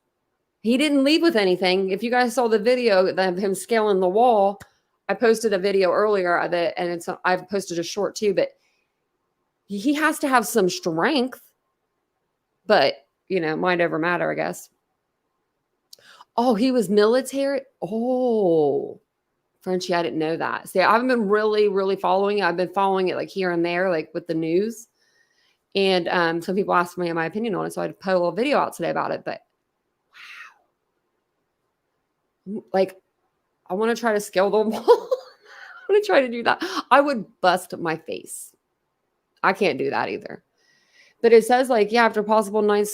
He didn't leave with anything. If you guys saw the video of him scaling the wall, I posted a video earlier of it, and I've posted a short too, but he has to have some strength. But, mind over matter, I guess. Oh, he was military? Oh, Frenchie, I didn't know that. See, I haven't been really, really following it. I've been following it like here and there, like with the news. And some people asked me my opinion on it. So I put a little video out today about it. But wow. Like, I want to try to scale the wall. I want to try to do that. I would bust my face. I can't do that either. But it says like, yeah, after possible ninth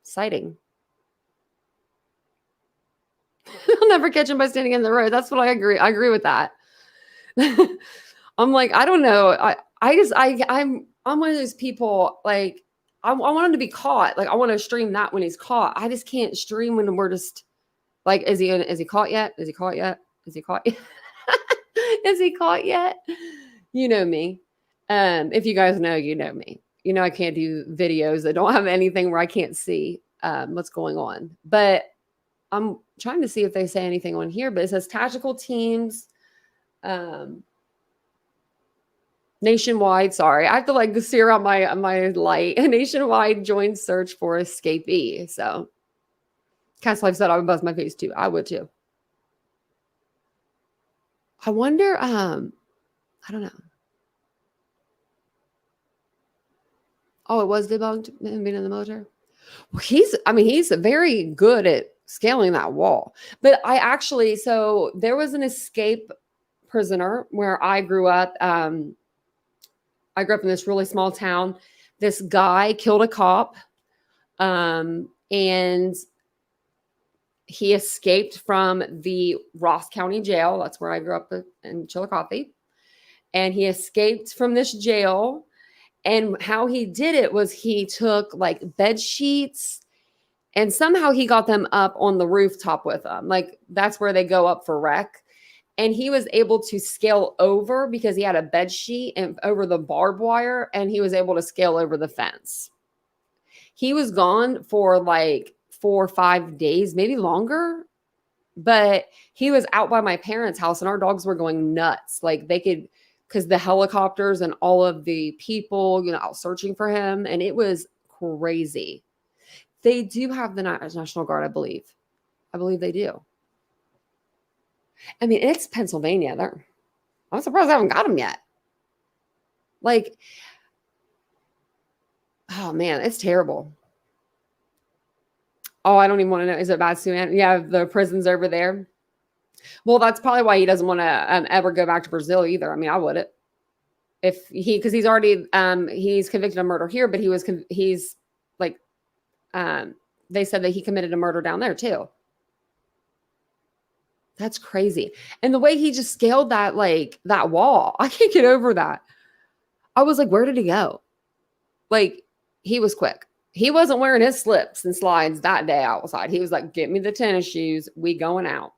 sighting. I'll never catch him by standing in the road. That's what I agree. I agree with that. I'm like, I don't know. I'm one of those people, like, I want him to be caught. Like, I want to stream that when he's caught. I just can't stream when we're just like, is he caught yet? Is he caught yet? Is he caught yet? Is he caught yet? You know me. If you guys know, you know me. You know, I can't do videos that don't have anything where I can't see what's going on. But I'm trying to see if they say anything on here, but it says tactical teams nationwide. Sorry, I have to like sear out my light. Nationwide joint search for escapee. So Cass Life said I would bust my face too. I would too. I wonder, I don't know. Oh, it was debunked, him being in the military. Well, he's very good at scaling that wall. But so there was an escape prisoner where I grew up. I grew up in this really small town. This guy killed a cop, and he escaped from the Ross County jail. That's where I grew up in Chillicothe. And he escaped from this jail. And how he did it was he took like bed sheets and somehow he got them up on the rooftop with him. Like that's where they go up for rec. And he was able to scale over because he had a bed sheet and over the barbed wire, and he was able to scale over the fence. He was gone for like 4 or 5 days, maybe longer, but he was out by my parents' house and our dogs were going nuts. Like they could, because the helicopters and all of the people, out searching for him. And it was crazy. They do have the National Guard, I believe. I believe they do. I mean, it's Pennsylvania. I'm surprised I haven't got them yet. Like, oh man, it's terrible. Oh, I don't even want to know. Is it bad, Suan? Yeah, the prisons over there. Well, that's probably why he doesn't want to ever go back to Brazil either. I mean, I wouldn't. Because he's already, he's convicted of murder here, but he's like, they said that he committed a murder down there too. That's crazy. And the way he just scaled that wall, I can't get over that. I was like, where did he go? Like, he was quick. He wasn't wearing his slips and slides that day outside. He was like, get me the tennis shoes. We going out.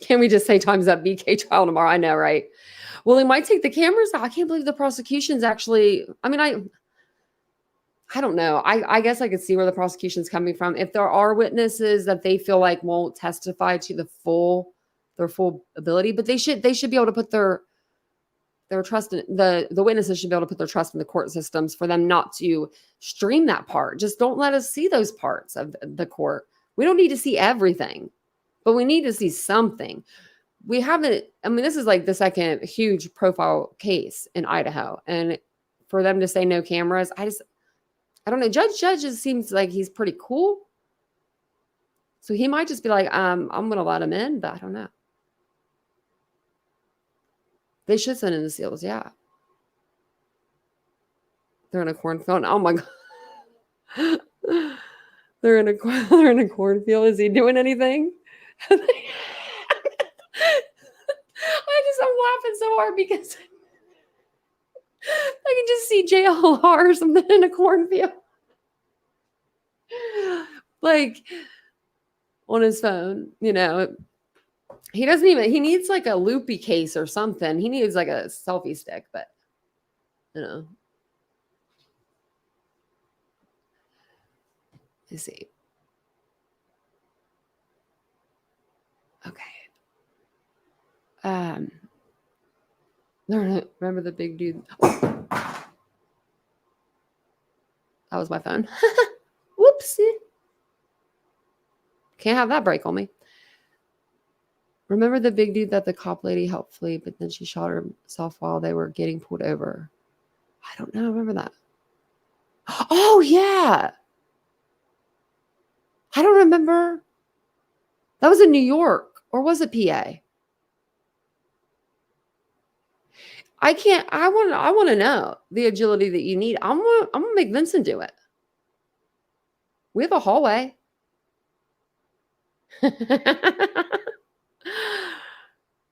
Can we just say time's up BK trial tomorrow? I know, right? Well, he might take the cameras out. I can't believe the prosecution's actually, I don't know. I guess I could see where the prosecution's coming from. If there are witnesses that they feel like won't testify to their full ability, but they should be able to put their trust in the witnesses should be able to put their trust in the court systems for them not to stream that part. Just don't let us see those parts of the court. We don't need to see everything, but we need to see something. We haven't, this is like the second huge profile case in Idaho. And for them to say no cameras, I don't know. Judge Judges seems like he's pretty cool. So he might just be like, I'm going to let him in, but I don't know. They should send in the seals. Yeah. They're in a cornfield. Oh my God. They're in a cornfield. Is he doing anything? I'm laughing so hard because I can just see JLR or something in a cornfield. Like on his phone, he needs like a loopy case or something. He needs like a selfie stick, but let's see. Okay. Remember the big dude? That was my phone. Whoopsie. Can't have that break on me. Remember the big dude that the cop lady helped flee, but then she shot herself while they were getting pulled over? I don't know. Remember that? Oh, yeah. I don't remember. That was in New York, or was it PA? I want to know the agility that you need. I'm gonna make Vincent do it. We have a hallway.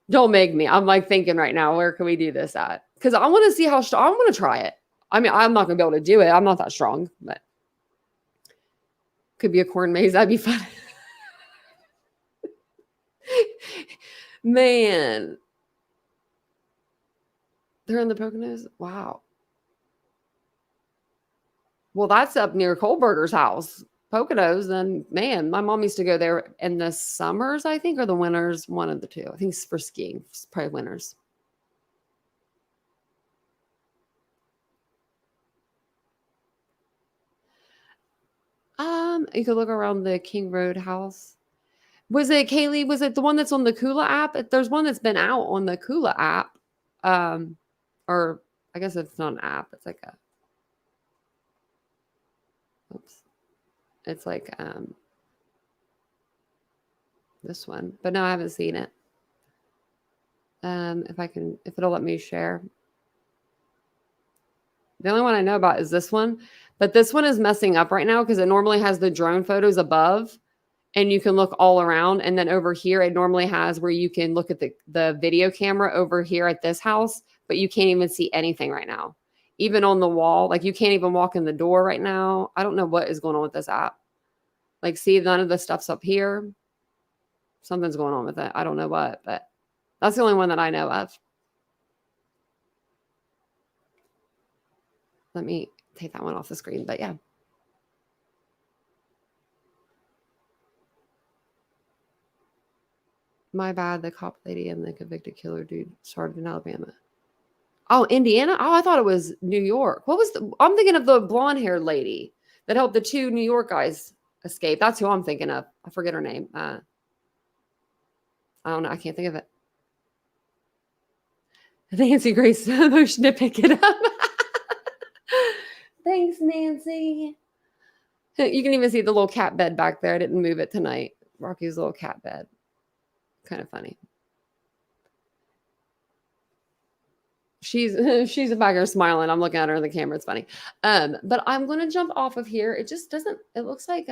Don't make me. I'm like thinking right now, where can we do this at? Because I want to see how strong. I want to try it. I mean, I'm not gonna be able to do it. I'm not that strong, but could be a corn maze. That'd be fun. Man, they're in the Poconos. Wow. Well, that's up near Kohberger's house, Poconos. And man, my mom used to go there in the summers, I think, or the winters, one of the two. I think it's for skiing, it's probably winters. You could look around the King Road house. Was it Kaylee? Was it the one that's on the Kula app? There's one that's been out on the Kula app. Or I guess it's not an app. It's like it's like this one, but no, I haven't seen it. If it'll let me share. The only one I know about is this one, but this one is messing up right now because it normally has the drone photos above and you can look all around. And then over here, it normally has where you can look at the video camera over here at this house, but you can't even see anything right now. Even on the wall, like you can't even walk in the door right now. I don't know what is going on with this app. Like, see, none of the stuff's up here. Something's going on with it. I don't know what, but that's the only one that I know of. Let me take that one off the screen, but yeah. My bad, the cop lady and the convicted killer dude started in Alabama. Oh, Indiana? Oh, I thought it was New York. I'm thinking of the blonde-haired lady that helped the two New York guys escape. That's who I'm thinking of. I forget her name. I don't know. I can't think of it. Nancy Grace motion to pick it up. Thanks, Nancy. You can even see the little cat bed back there. I didn't move it tonight. Rocky's little cat bed. Kind of funny. She's back here smiling. I'm looking at her in the camera. It's funny. But I'm going to jump off of here. It just doesn't, it looks like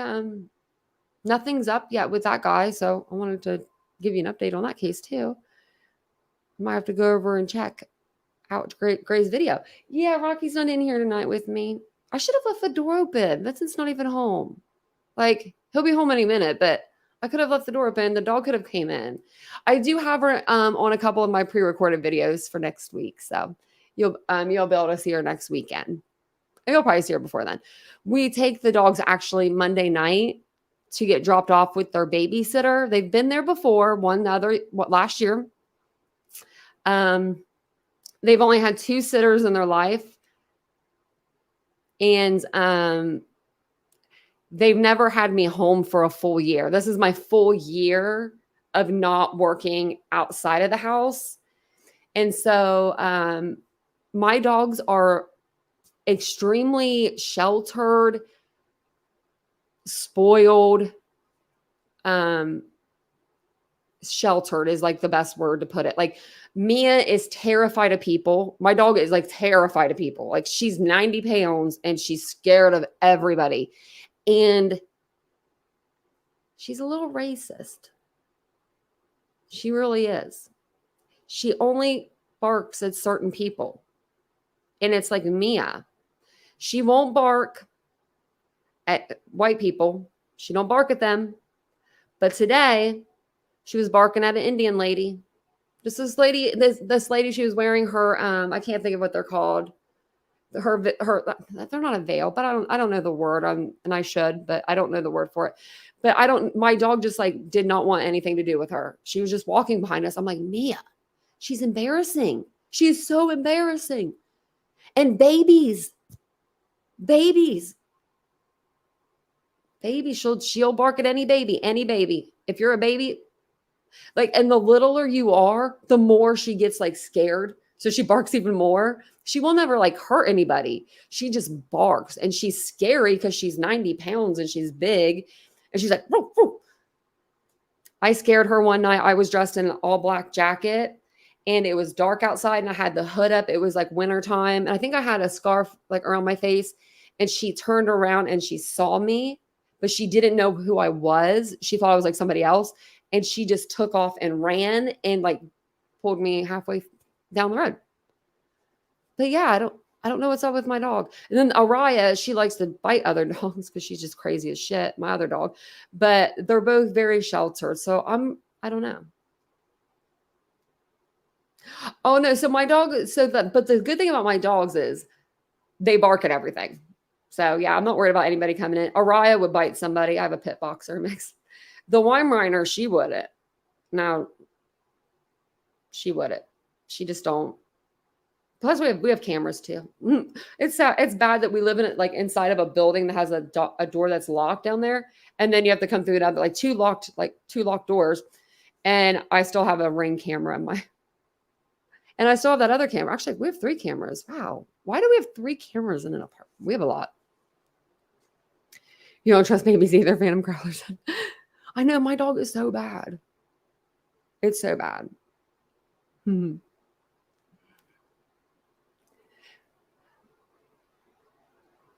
nothing's up yet with that guy. So I wanted to give you an update on that case too. I might have to go over and check out Gray's video. Yeah, Rocky's not in here tonight with me. I should have left the door open. Vincent's not even home. Like, he'll be home any minute, but I could have left the door open. The dog could have came in. I do have her on a couple of my pre-recorded videos for next week. So you'll be able to see her next weekend. You'll probably see her before then. We take the dogs actually Monday night to get dropped off with their babysitter. They've been there before, last year. They've only had 2 sitters in their life. And they've never had me home for a full year. This is my full year of not working outside of the house. And so my dogs are extremely sheltered, spoiled. Sheltered is like the best word to put it. Like, Mia is terrified of people. My dog is like terrified of people. Like, she's 90 pounds and she's scared of everybody. And she's a little racist. She really is. She only barks at certain people. And it's like Mia. She won't bark at white people. She don't bark at them. But today, she was barking at an Indian lady. Just this lady, this lady, she was wearing her, I can't think of what they're called. Her, they're not a veil, but I don't know the word. And I should, but I don't know the word for it. But my dog just like did not want anything to do with her. She was just walking behind us. I'm like, Mia, she's embarrassing. She's so embarrassing. And babies baby, she'll bark at any baby. If you're a baby, like, and the littler you are, the more she gets like scared. So she barks even more. She will never like hurt anybody. She just barks, and she's scary because she's 90 pounds and she's big. And she's like, woof, woof. I scared her one night. I was dressed in an all black jacket and it was dark outside and I had the hood up. It was like wintertime. And I think I had a scarf like around my face, and she turned around and she saw me, but she didn't know who I was. She thought I was like somebody else. And she just took off and ran and like pulled me halfway down the road. But yeah, I don't know what's up with my dog. And then Araya, she likes to bite other dogs because she's just crazy as shit, my other dog. But they're both very sheltered. So I don't know. Oh no, so my dog, but the good thing about my dogs is they bark at everything. So yeah, I'm not worried about anybody coming in. Araya would bite somebody. I have a pit boxer mix. The Weimaraner, she wouldn't. Now, she wouldn't. She just don't. Plus, we have cameras too. It's bad that we live in it like inside of a building that has a door that's locked down there, and then you have to come through it like two locked doors, and I still have a Ring camera in my. And I still have that other camera. Actually, we have 3 cameras. Wow, why do we have 3 cameras in an apartment? We have a lot. You don't trust babies either, Phantom Crawlers. I know my dog is so bad. It's so bad. Hmm.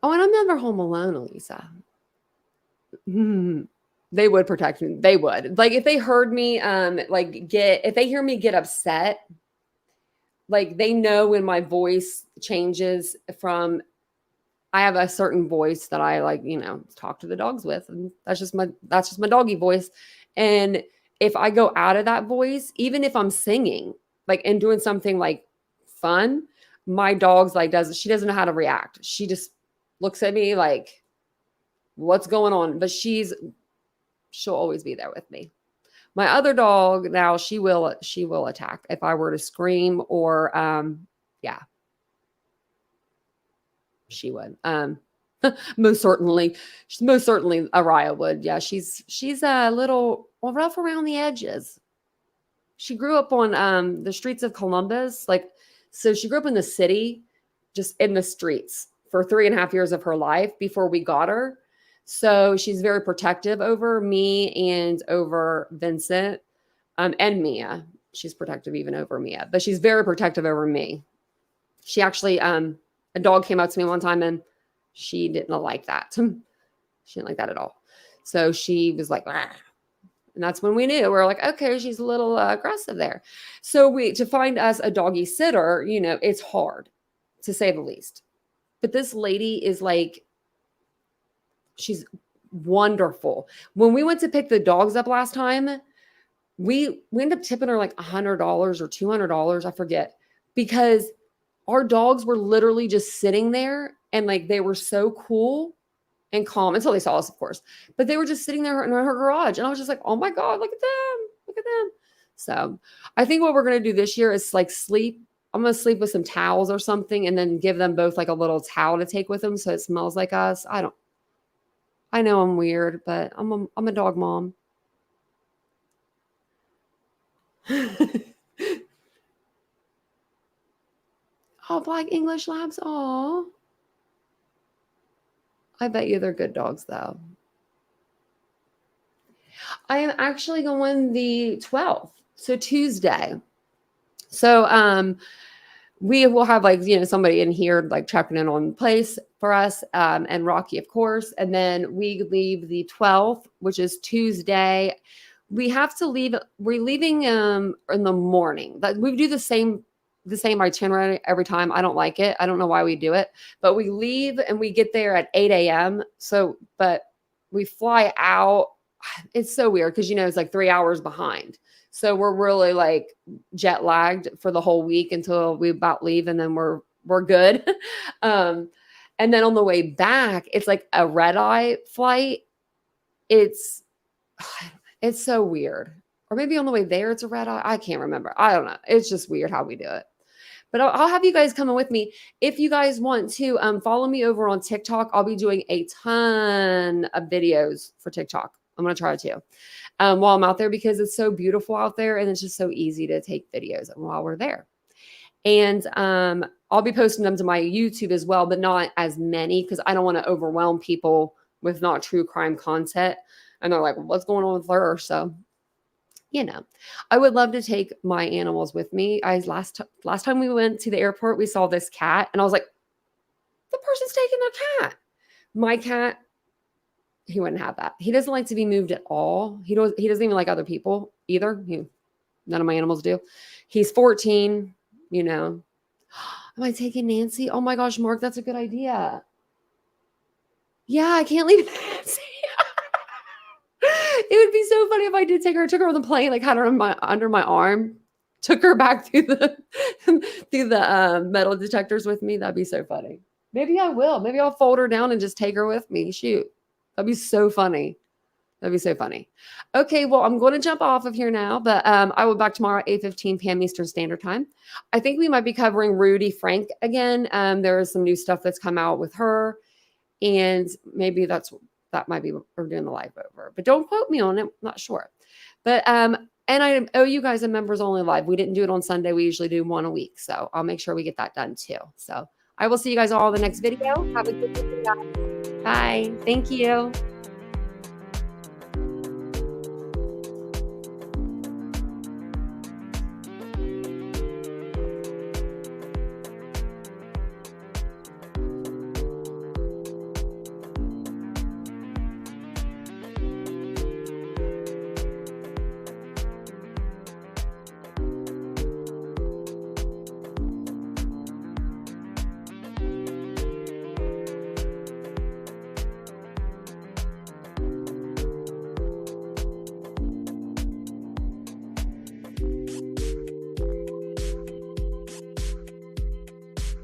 Oh, and I'm never home alone, Elisa. They would protect me. They would. Like if they heard me if they hear me get upset, like they know when my voice changes from I have a certain voice that I like, talk to the dogs with, and that's just my doggy voice. And if I go out of that voice, even if I'm singing like and doing something like fun, my dog's like she doesn't know how to react. She just looks at me like, what's going on? But she'll always be there with me. My other dog now, she will attack if I were to scream or yeah. She would. Most certainly Araya would. Yeah, she's a little rough around the edges. She grew up on the streets of Columbus. So she grew up in the city, just in the streets for 3.5 years of her life before we got her. So she's very protective over me and over Vincent and Mia. She's protective even over Mia, but she's very protective over me. She actually, a dog came up to me one time and she didn't like that. She didn't like that at all. So she was like, "Rah." And that's when we knew. We were like, okay, she's a little aggressive there. So to find us a doggy sitter, it's hard to say the least. But this lady is like, she's wonderful. When we went to pick the dogs up last time, we ended up tipping her like $100 or $200, I forget, because our dogs were literally just sitting there and like they were so cool and calm until they saw us, of course. But they were just sitting there in her garage. And I was just like, oh my God, look at them. Look at them. So I think what we're going to do this year is like sleep. I'm going to sleep with some towels or something and then give them both like a little towel to take with them so it smells like us. I know I'm weird, but I'm a dog mom. Oh, Black English Labs. Oh, I bet you they're good dogs, though. I am actually going the 12th, so Tuesday. So we will have somebody in here like checking in on place for us and Rocky, of course. And then we leave the 12th, which is Tuesday. We have to leave. We're leaving in the morning. We do the same itinerary every time. I don't like it. I don't know why we do it, but we leave and we get there at 8 a.m. So, but we fly out. It's so weird because, it's like 3 hours behind. So we're really like jet lagged for the whole week until we about leave. And then we're good. And then on the way back, it's like a red eye flight. It's so weird. Or maybe on the way there, it's a red eye. I can't remember. I don't know. It's just weird how we do it. But I'll have you guys coming with me. If you guys want to follow me over on TikTok, I'll be doing a ton of videos for TikTok. I'm going to try to while I'm out there because it's so beautiful out there and it's just so easy to take videos while we're there. And I'll be posting them to my YouTube as well, but not as many because I don't want to overwhelm people with not true crime content. And they're like, what's going on with her? So, you know, I would love to take my animals with me. Last time we went to the airport, we saw this cat and I was like, the person's taking their cat. My cat, he wouldn't have that. He doesn't like to be moved at all. He doesn't even like other people either. None of my animals do. He's 14, you know. Am I taking Nancy? Oh my gosh, Mark, that's a good idea. Yeah, I can't leave Nancy. It would be so funny if I did take her. I took her on the plane, like had her under my arm, took her back through the metal detectors with me. That'd be so funny. Maybe I will. Maybe I'll fold her down and just take her with me. Shoot. That'd be so funny. That'd be so funny. Okay, well, I'm going to jump off of here now, but I will be back tomorrow at 8:15 p.m. Eastern Standard Time. I think we might be covering Rudy Frank again. There is some new stuff that's come out with her, and maybe that might be what we're doing the live over. But don't quote me on it. I'm not sure. But and I owe you guys a members only live. We didn't do it on Sunday. We usually do one a week, so I'll make sure we get that done too. So I will see you guys all in the next video. Have a good day. Bye. Thank you.